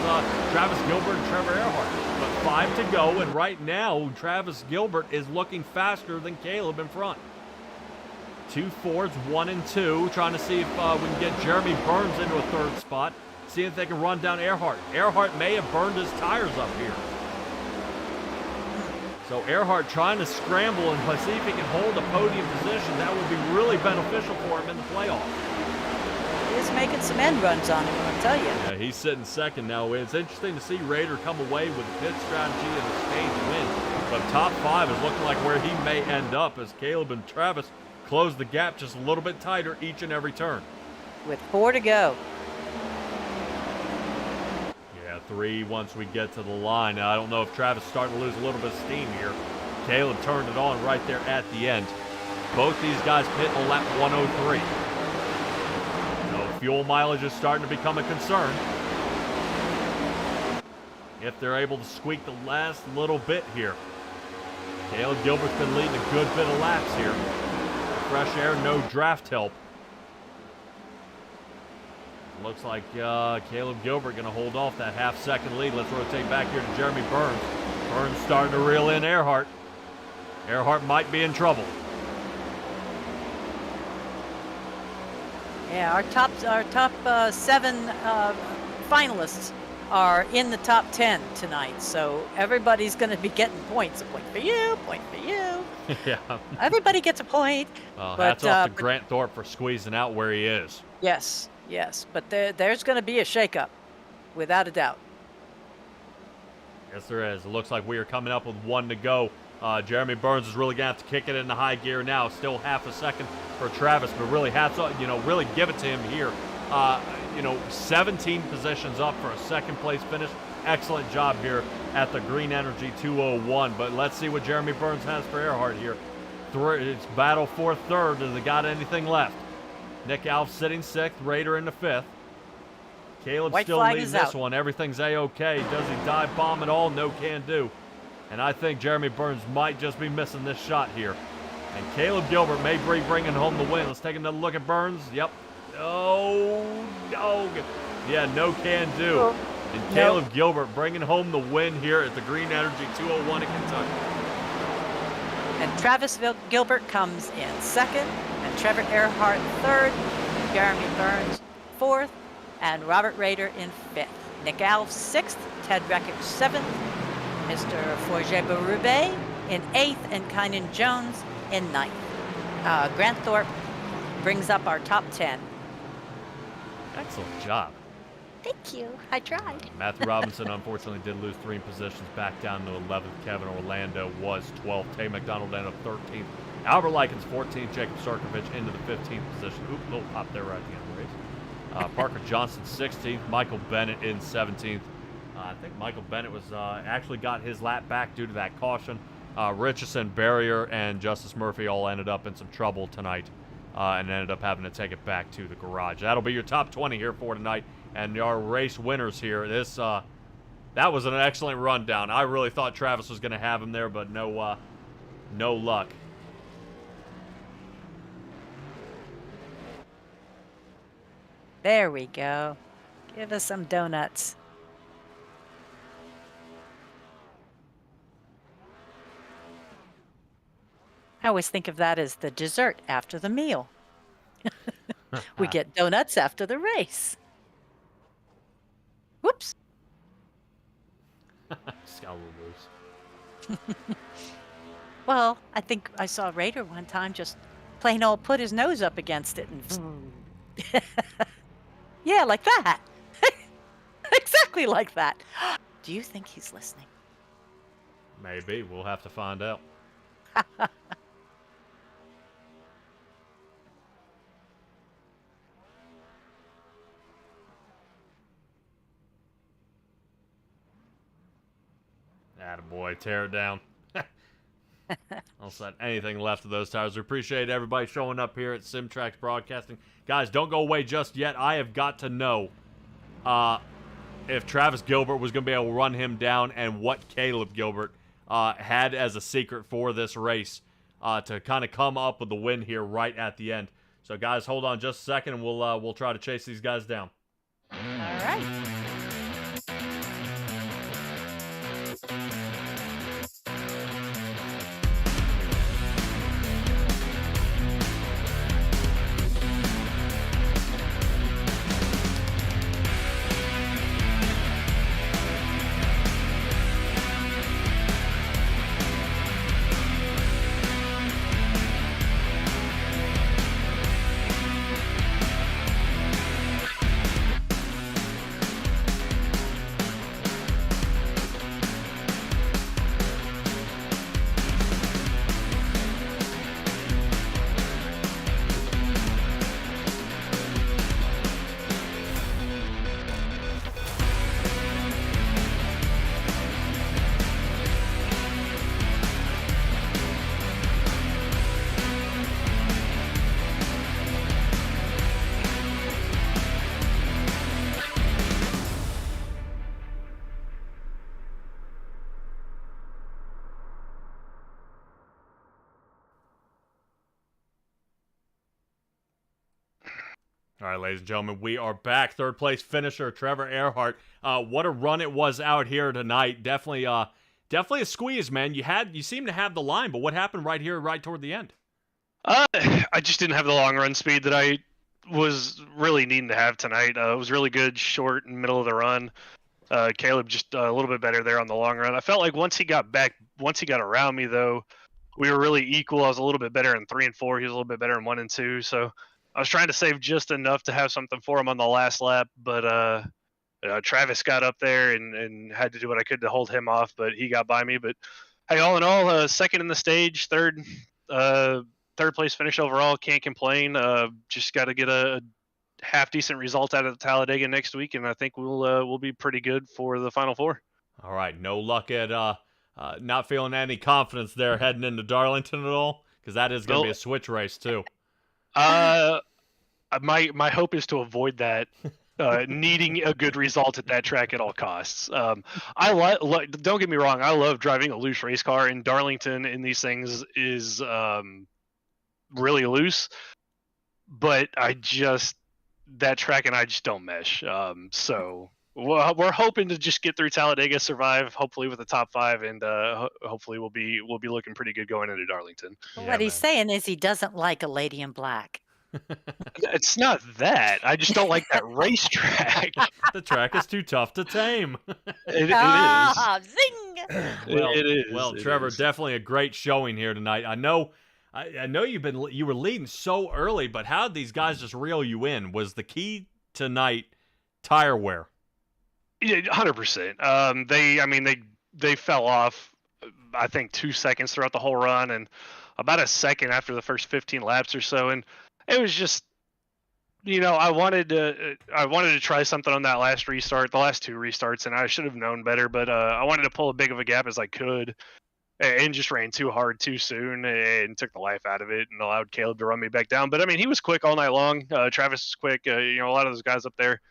Travis Gilbert and Trevor Earhart. But 5 to go, and right now Travis Gilbert is looking faster than Caleb in front. 2 Fords, 1 and 2, trying to see if we can get Jeremy Burns into a third spot. See if they can run down Earhart. Earhart may have burned his tires up here. So Earhart trying to scramble and see if he can hold a podium position. That would be really beneficial for him in the playoff. He is making some end runs on him, I'll tell you. Yeah, he's sitting second now. It's interesting to see Rader come away with a pit strategy and a stage win. But top 5 is looking like where he may end up as Caleb and Travis close the gap just a little bit tighter each and every turn. With 4 to go. 3 once we get to the line. Now, I don't know if Travis is starting to lose a little bit of steam here. Caleb turned it on right there at the end. Both these guys pit on lap 103. So fuel mileage is starting to become a concern. If they're able to squeak the last little bit here. Caleb Gilbert's been leading a good bit of laps here. Fresh air, no draft help. Looks like Caleb Gilbert going to hold off that half-second lead. Let's rotate back here to Jeremy Burns. Burns starting to reel in Earhart. Earhart might be in trouble. Yeah, our top 7 finalists are in the top 10 tonight, so everybody's going to be getting points. A point for you, point for you. Yeah. Everybody gets a point. Hats off to Grant Thorpe for squeezing out where he is. Yes, but there's going to be a shakeup, without a doubt. Yes, there is. It looks like we are coming up with 1 to go. Jeremy Burns is really going to have to kick it into high gear now. Still half a second for Travis, but really hats off, really give it to him here. 17 positions up for a second place finish. Excellent job here at the Green Energy 201. But let's see what Jeremy Burns has for Earhart here. It's battle for third. Has they got anything left? Nick Alf sitting 6th, Rader in the 5th. Caleb White still flag leading is this out. one. Everything's A-okay. Does he dive bomb at all? No can do. And I think Jeremy Burns might just be missing this shot here. And Caleb Gilbert may be bringing home the win. Let's take another look at Burns. Yep. Oh, no. Yeah, no can do. And Caleb Gilbert bringing home the win here at the Green Energy 201 in Kentucky. And Travis Gilbert comes in 2nd, and Trevor Earhart 3rd, Jeremy Burns 4th, and Robert Rader in 5th. Nick Alf 6th, Ted Reckick 7th, Mr. Forget Berube in 8th, and Kynan Jones in 9th. Grant Thorpe brings up our top 10. Excellent job. Thank you. I tried. Matthew Robinson unfortunately did lose 3 positions back down to 11th. Kevin Orlando was 12th. Tay McDonald ended up 13th. Albert Likens 14th. Jacob Sarkovich into the 15th position. Oop, little pop there right at the end of the race. Parker Johnson 16th. Michael Bennett in 17th. I think Michael Bennett was actually got his lap back due to that caution. Richardson, Barrier, and Justice Murphy all ended up in some trouble tonight and ended up having to take it back to the garage. That'll be your top 20 here for tonight. And our race winners here. That was an excellent rundown. I really thought Travis was going to have him there, but no luck. There we go. Give us some donuts. I always think of that as the dessert after the meal. We get donuts after the race. Whoops. Just got a little loose. Well, I think I saw Raider one time just plain old put his nose up against it and yeah, like that. Exactly like that. Do you think he's listening? Maybe. We'll have to find out. Attaboy, tear it down. I'll set anything left of those tires. We appreciate everybody showing up here at Simtrax Broadcasting. Guys, don't go away just yet. I have got to know if Travis Gilbert was going to be able to run him down and what Caleb Gilbert had as a secret for this race to kind of come up with the win here right at the end. So, guys, hold on just a second, and we'll try to chase these guys down. All right. All right, ladies and gentlemen, we are back. Third place finisher, Trevor Earhart. What a run it was out here tonight. Definitely a squeeze, man. You seem to have the line, but what happened right here, right toward the end? I just didn't have the long run speed that I was really needing to have tonight. It was really good, short and middle of the run. Caleb just a little bit better there on the long run. I felt like once he got around me, though, we were really equal. I was a little bit better in 3 and 4. He was a little bit better in 1 and 2. So I was trying to save just enough to have something for him on the last lap, but Travis got up there and had to do what I could to hold him off, but he got by me. But hey, all in all, second in the stage, third place finish overall. Can't complain. Just got to get a half decent result out of Talladega next week, and I think we'll be pretty good for the Final Four. All right, no luck at not feeling any confidence there heading into Darlington at all, because that is going to be a switch race too. My hope is to avoid that. Needing a good result at that track at all costs. Don't get me wrong, I love driving a loose race car, and Darlington in these things is really loose, but that track and I just don't mesh. So we're hoping to just get through Talladega, survive, hopefully with the top 5, and hopefully we'll be looking pretty good going into Darlington. What he's saying is he doesn't like a lady in black. It's not that. I just don't like that racetrack. The track is too tough to tame. It is. Zing! Well, Trevor, definitely a great showing here tonight. I know I know you were leading so early, but how did these guys just reel you in? Was the key tonight tire wear? Yeah, 100%. They fell off, I think 2 seconds throughout the whole run, and about a second after the first 15 laps or so, and it was just, I wanted to try something on that last restart, the last two restarts, and I should have known better, but I wanted to pull as big of a gap as I could, and just ran too hard too soon and took the life out of it and allowed Caleb to run me back down. But I mean, he was quick all night long. Travis was quick. A lot of those guys up there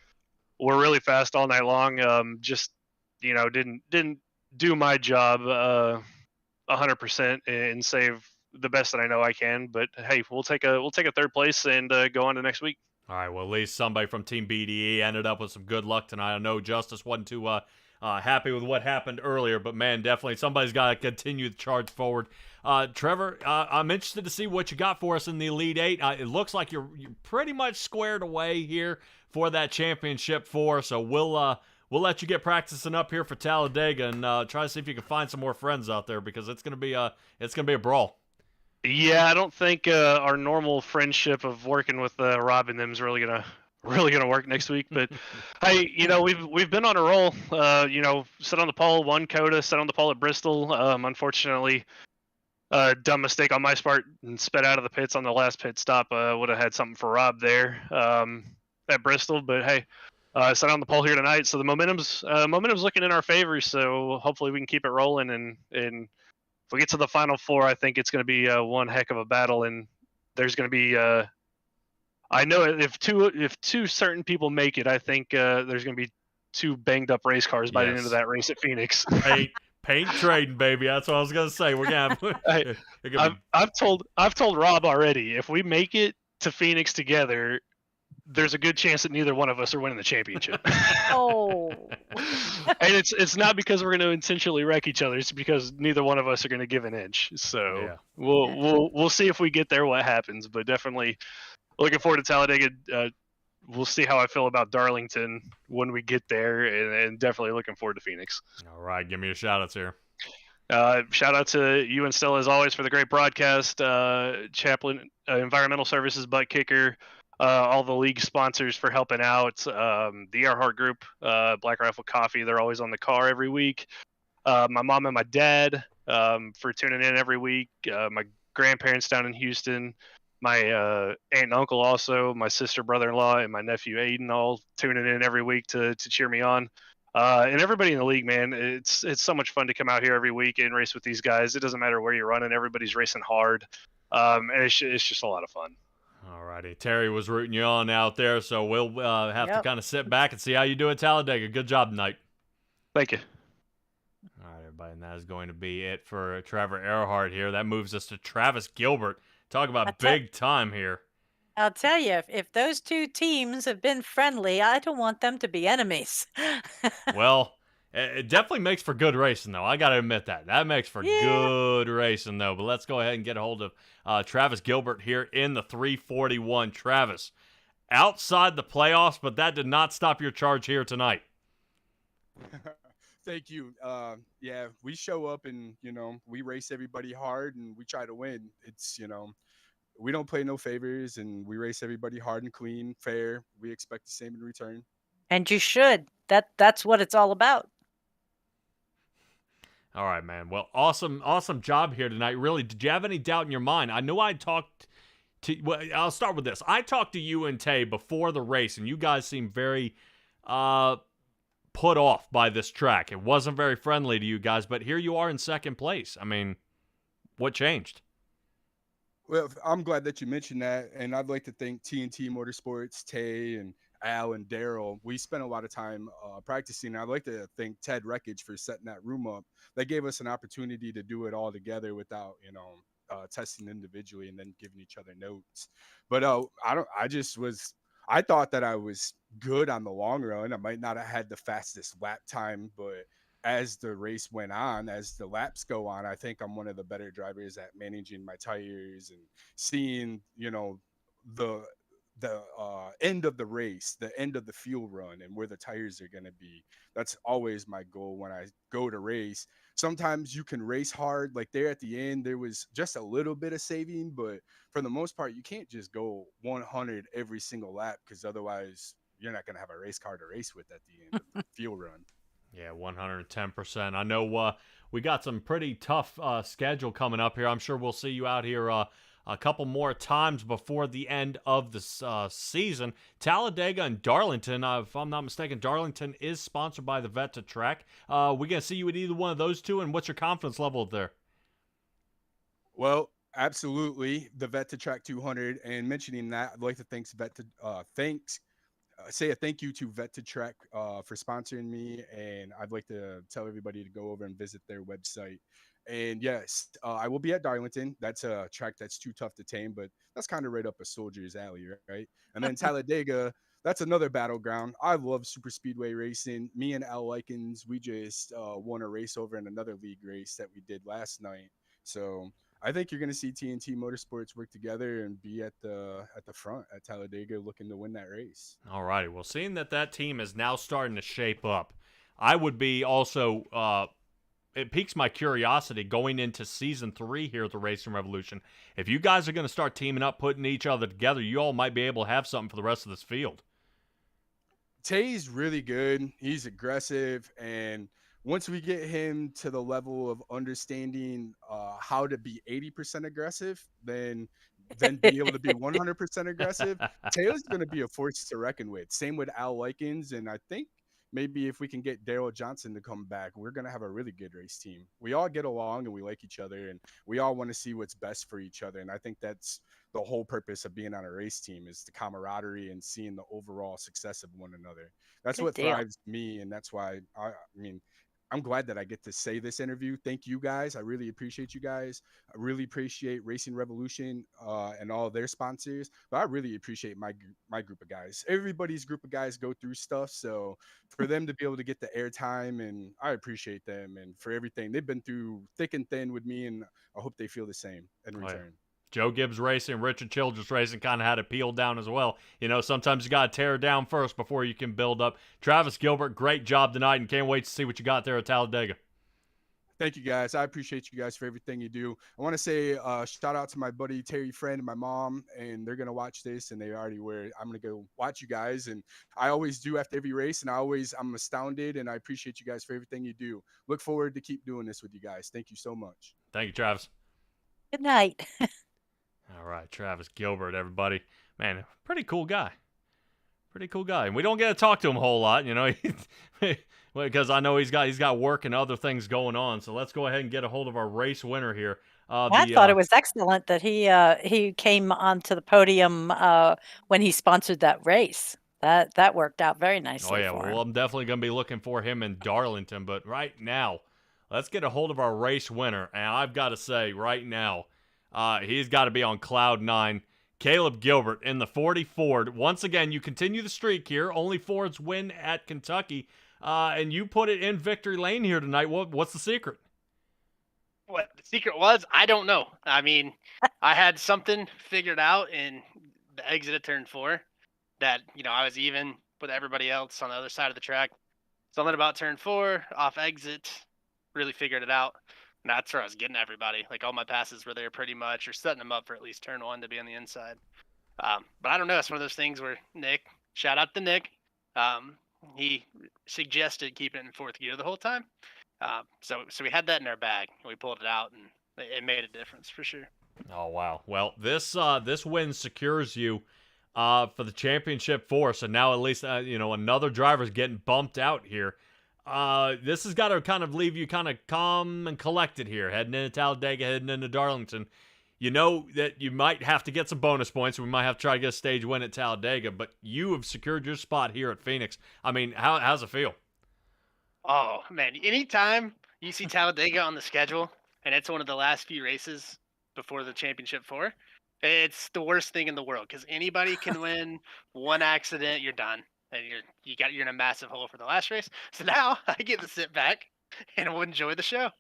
were really fast all night long. Just didn't do my job 100% and save the best that I know I can. But hey, we'll take a third place and go on to next week. All right, well, at least somebody from Team BDE ended up with some good luck tonight. I know Justice wasn't too happy with what happened earlier, but man, definitely somebody's got to continue the charge forward. Trevor, I'm interested to see what you got for us in the Elite Eight. It looks like you're pretty much squared away here for that championship 4, so we'll let you get practicing up here for Talladega and try to see if you can find some more friends out there, because it's gonna be a brawl. Yeah, I don't think our normal friendship of working with Rob and them is really gonna work next week. But hey, we've been on a roll. Sit on the pole, won Coda, sit on the pole at Bristol. Unfortunately, dumb mistake on my part and sped out of the pits on the last pit stop. Would have had something for Rob there at Bristol. But hey, sat on the pole here tonight, so the momentum's looking in our favor. So hopefully we can keep it rolling and. If we get to the final 4, I think it's going to be one heck of a battle, and there's going to be. I know if two certain people make it, I think there's going to be 2 banged up race cars by the end of that race at Phoenix. Paint trading, baby. That's what I was going to say. We're gonna have. I've told Rob already. If we make it to Phoenix together, there's a good chance that neither one of us are winning the championship. Oh. And it's not because we're going to intentionally wreck each other. It's because neither one of us are going to give an inch. So yeah. we'll see if we get there what happens. But definitely looking forward to Talladega. We'll see how I feel about Darlington when we get there, and definitely looking forward to Phoenix. All right, give me a shout outs here. Shout out to you and Stella as always for the great broadcast. Chaplain Environmental Services, Butt Kicker. All the league sponsors for helping out. The Earhart Group, Black Rifle Coffee, they're always on the car every week. My mom and my dad for tuning in every week. My grandparents down in Houston. My aunt and uncle also. My sister, brother-in-law, and my nephew Aiden all tuning in every week to cheer me on. And everybody in the league, man, it's so much fun to come out here every week and race with these guys. It doesn't matter where you're running. Everybody's racing hard. And it's just a lot of fun. All righty. Terry was rooting you on out there, so we'll have to kind of sit back and see how you do at Talladega. Good job tonight. Thank you. All right, everybody, and that is going to be it for Trevor Earhart here. That moves us to Travis Gilbert. Talk about big time here. I'll tell you, if those 2 teams have been friendly, I don't want them to be enemies. Well, it definitely makes for good racing, though. I got to admit that. That makes for good racing, though. But let's go ahead and get a hold of Travis Gilbert here in the 341. Travis, outside the playoffs, but that did not stop your charge here tonight. Thank you. Yeah, we show up and, we race everybody hard and we try to win. It's, we don't play no favors and we race everybody hard and clean, fair. We expect the same in return. And you should. That's what it's all about. All right, man. Well, awesome job here tonight. Really, did you have any doubt in your mind? I know I talked to. Well, I'll start with this. I talked to you and Tay before the race, and you guys seemed very put off by this track. It wasn't very friendly to you guys, but here you are in second place. I mean, what changed? Well, I'm glad that you mentioned that, and I'd like to thank TNT Motorsports, Tay, and Al and Daryl. We spent a lot of time practicing. I'd like to thank Ted Wreckage for setting that room up. That gave us an opportunity to do it all together without, testing individually and then giving each other notes. But I thought that I was good on the long run. I might not have had the fastest lap time, but as the race went on, as the laps go on, I think I'm one of the better drivers at managing my tires and seeing, the end of the race, the end of the fuel run and where the tires are going to be. That's always my goal when I go to race. sometimes you can race hard. Like there at the end, there was just a little bit of saving, but for the most part, you can't just go 100 every single lap because otherwise you're not going to have a race car to race with at the end of the fuel run. Yeah, 110%. I know we got some pretty tough schedule coming up here. I'm sure we'll see you out here a couple more times before the end of the season. Talladega and Darlington, if I'm not mistaken, Darlington is sponsored by the Vet to Track. We going to see you at either one of those two, and what's your confidence level there? Well, absolutely, the Vet to Track 200. And mentioning that, I'd like to say a thank you to Vet to Track for sponsoring me, and I'd like to tell everybody to go over and visit their website. And yes, I will be at Darlington. That's a track that's too tough to tame, but that's kind of right up a soldier's alley, right? And then Talladega, that's another battleground. I love super speedway racing. Me and Al Likens, we just won a race over in another league race that we did last night. So I think you're going to see TNT Motorsports work together and be at the front at Talladega, looking to win that race. All righty. Well, seeing that team is now starting to shape up, I would be also. It piques my curiosity going into season 3 here at the Racing Revolution. If you guys are going to start teaming up, putting each other together, you all might be able to have something for the rest of this field. Tay's really good. He's aggressive, and once we get him to the level of understanding how to be 80% aggressive, then be able to be 100% aggressive, Taylor's going to be a force to reckon with. Same with Al Likens, and I think maybe if we can get Daryl Johnson to come back, we're going to have a really good race team. We all get along and we like each other, and we all want to see what's best for each other. And I think that's the whole purpose of being on a race team, is the camaraderie and seeing the overall success of one another. That's Good what deal. thrives me. And that's why I mean, I'm glad that I get to say this interview. Thank you guys. I really appreciate you guys. I really appreciate Racing Revolution and all their sponsors. But I really appreciate my group of guys. Everybody's group of guys go through stuff. So for them to be able to get the airtime, and I appreciate them, and for everything they've been through thick and thin with me, and I hope they feel the same in return. Joe Gibbs Racing, Richard Childress Racing kind of had it peeled down as well. You know, sometimes you got to tear down first before you can build up. Travis Gilbert, great job tonight, and can't wait to see what you got there at Talladega. Thank you, guys. I appreciate you guys for everything you do. I want to say shout out to my buddy Terry Friend and my mom, and they're going to watch this, and they already were. I'm going to go watch you guys, and I always do after every race, and I'm astounded, and I appreciate you guys for everything you do. Look forward to keep doing this with you guys. Thank you so much. Thank you, Travis. Good night. All right, Travis Gilbert, everybody. Man, pretty cool guy. And we don't get to talk to him a whole lot, you know, because I know he's got work and other things going on. So let's go ahead and get a hold of our race winner here. I thought it was excellent that he came onto the podium when he sponsored that race. That worked out very nicely. Oh yeah, for him. well, I'm definitely going to be looking for him in Darlington. But right now, let's get a hold of our race winner. And I've got to say, right now, he's got to be on cloud 9. Caleb Gilbert in the 40 Ford. Once again, you continue the streak here. Only Fords win at Kentucky. And you put it in victory lane here tonight. What's the secret? What the secret was, I don't know. I mean, I had something figured out in the exit of turn 4 that, you know, I was even with everybody else on the other side of the track. Something about turn 4, off exit, really figured it out. And that's where I was getting everybody. Like, all my passes were there pretty much, or setting them up for at least turn 1 to be on the inside. But I don't know. It's one of those things where Nick, shout out to Nick, he suggested keeping it in 4th gear the whole time. So we had that in our bag. We pulled it out, and it made a difference for sure. Oh, wow. Well, this win secures you for the championship 4. So now at least, another driver's getting bumped out here. This has got to kind of leave you kind of calm and collected here, heading into Talladega, heading into Darlington. You know that you might have to get some bonus points. We might have to try to get a stage win at Talladega, but you have secured your spot here at Phoenix. I mean, how's it feel? Oh, man. Anytime you see Talladega on the schedule, and it's one of the last few races before the championship 4, it's the worst thing in the world, because anybody can win. One accident, you're done. And you're in a massive hole for the last race. So now I get to sit back and enjoy the show.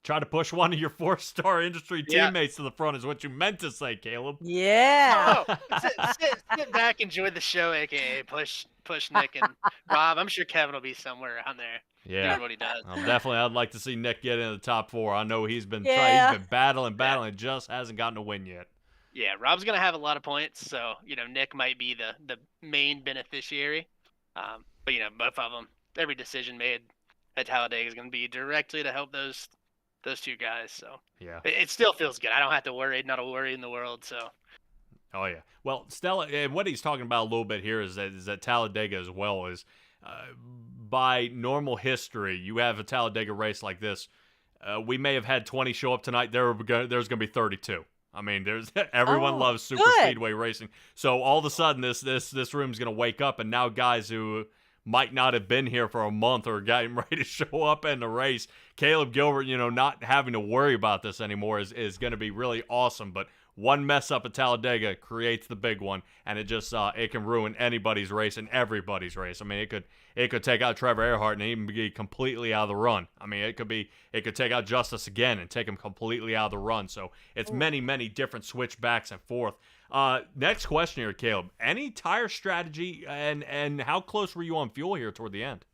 Try to push one of your 4-star industry Yeah. teammates to the front is what you meant to say, Caleb. Yeah. Oh, sit back, enjoy the show, aka push Nick and Rob. I'm sure Kevin will be somewhere around there Yeah. doing what he does. I'd like to see Nick get into the top 4. I know he's been Yeah. he's been battling, just hasn't gotten a win yet. Yeah, Rob's gonna have a lot of points, so Nick might be the main beneficiary. But both of them, every decision made at Talladega is gonna be directly to help those two guys. So Yeah. it still feels good. I don't have to worry, not a worry in the world. So. Oh yeah. Well, Stella, and what he's talking about a little bit here is that Talladega as well is, by normal history, you have a Talladega race like this. We may have had 20 show up tonight. There's going to be 32. I mean, everyone loves super good. speedway racing. So all of a sudden, this room's going to wake up, and now guys who might not have been here for a month or getting ready to show up in the race, Caleb Gilbert, not having to worry about this anymore is going to be really awesome. But one mess up at Talladega creates the big one, and it just it can ruin anybody's race and everybody's race. I mean, it could take out Trevor Earhart and even be completely out of the run. I mean, it could take out Justice again and take him completely out of the run. So it's many different switchbacks and forth. Next question here, Caleb. Any tire strategy and how close were you on fuel here toward the end?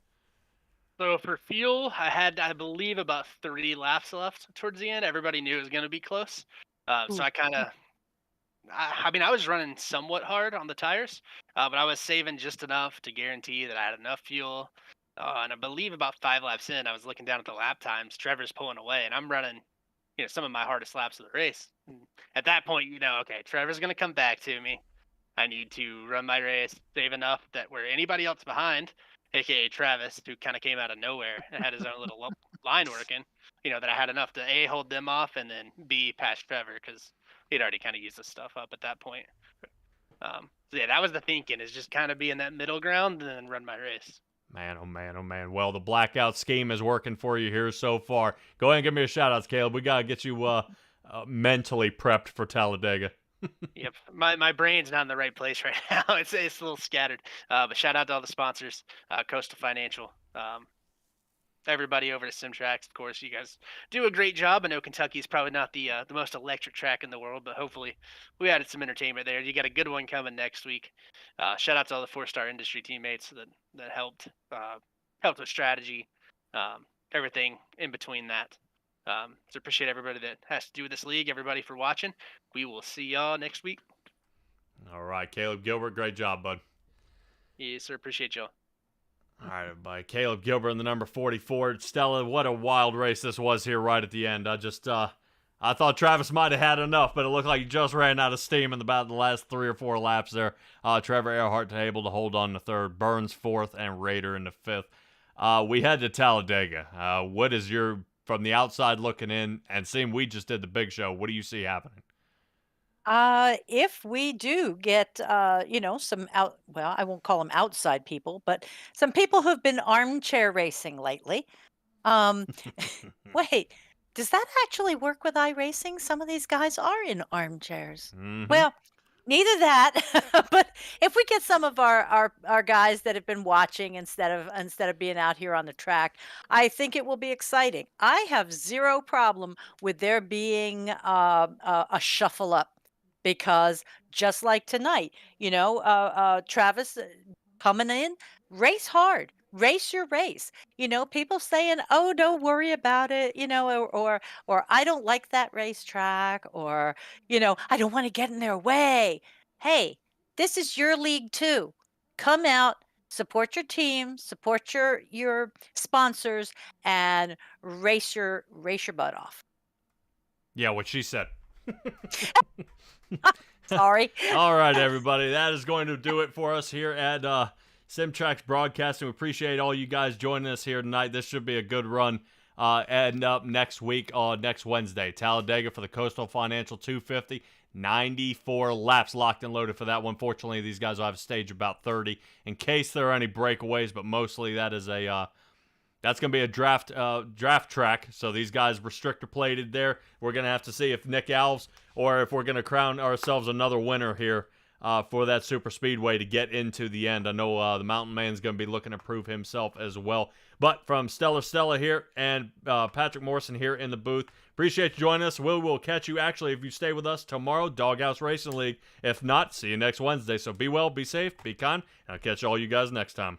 So for fuel, I had, I believe, about 3 laps left towards the end. Everybody knew it was going to be close. So I kind of, I was running somewhat hard on the tires, but I was saving just enough to guarantee that I had enough fuel. And I believe about 5 laps in, I was looking down at the lap times. Trevor's pulling away, and I'm running, some of my hardest laps of the race. And at that point, okay, Trevor's going to come back to me. I need to run my race, save enough that where anybody else behind, aka Travis, who kind of came out of nowhere and had his own little line working, that I had enough to A, hold them off, and then B, pass Trevor, because he'd already kind of used the stuff up at that point. So yeah, that was the thinking, is just kind of be in that middle ground and then run my race. Man, oh man, oh man. Well, the blackout scheme is working for you here so far. Go ahead and give me a shout-outs, Caleb. We got to get you mentally prepped for Talladega. Yep, my brain's not in the right place right now. It's a little scattered. But shout out to all the sponsors, Coastal Financial, everybody over at Simtrax. Of course, you guys do a great job. I know Kentucky's probably not the most electric track in the world, but hopefully we added some entertainment there. You got a good one coming next week. Shout out to all the 4-star industry teammates that helped with strategy, everything in between that. So appreciate everybody that has to do with this league, everybody for watching. We will see y'all next week. All right, Caleb Gilbert, great job, bud. Yes, sir. Appreciate y'all. All right, everybody. Caleb Gilbert in the number 44. Stella, what a wild race this was here right at the end. I thought Travis might have had enough, but it looked like he just ran out of steam in about the last 3 or 4 laps there. Trevor Earhart able to hold on to 3rd, Burns 4th, and Rader in the 5th. We head to Talladega. What is your, from the outside looking in and seeing we just did the big show, what do you see happening? If we do get, some I won't call them outside people, but some people who've been armchair racing lately. Wait, does that actually work with iRacing? Some of these guys are in armchairs. Mhm. Well, neither that, but if we get some of our guys that have been watching instead of being out here on the track, I think it will be exciting. I have zero problem with there being a shuffle up. Because just like tonight, Travis coming in, race hard, race your race. People saying, "Oh, don't worry about it," or I don't like that racetrack, or I don't want to get in their way. Hey, this is your league too. Come out, support your team, support your sponsors, and race your butt off. Yeah, what she said. Sorry. All right, everybody. That is going to do it for us here at Simtrax Broadcasting. We appreciate all you guys joining us here tonight. This should be a good run. And up next week, next Wednesday, Talladega for the Coastal Financial 250. 94 laps locked and loaded for that one. Fortunately, these guys will have a stage about 30 in case there are any breakaways, but mostly that is that's going to be a draft track, so these guys restrictor plated there. We're going to have to see if Nick Alves or if we're going to crown ourselves another winner here for that super speedway to get into the end. I know the Mountain Man's going to be looking to prove himself as well. But from Stellar Stella here and Patrick Morrison here in the booth, appreciate you joining us. We'll catch you actually if you stay with us tomorrow, Doghouse Racing League. If not, see you next Wednesday. So be well, be safe, be kind, and I'll catch all you guys next time.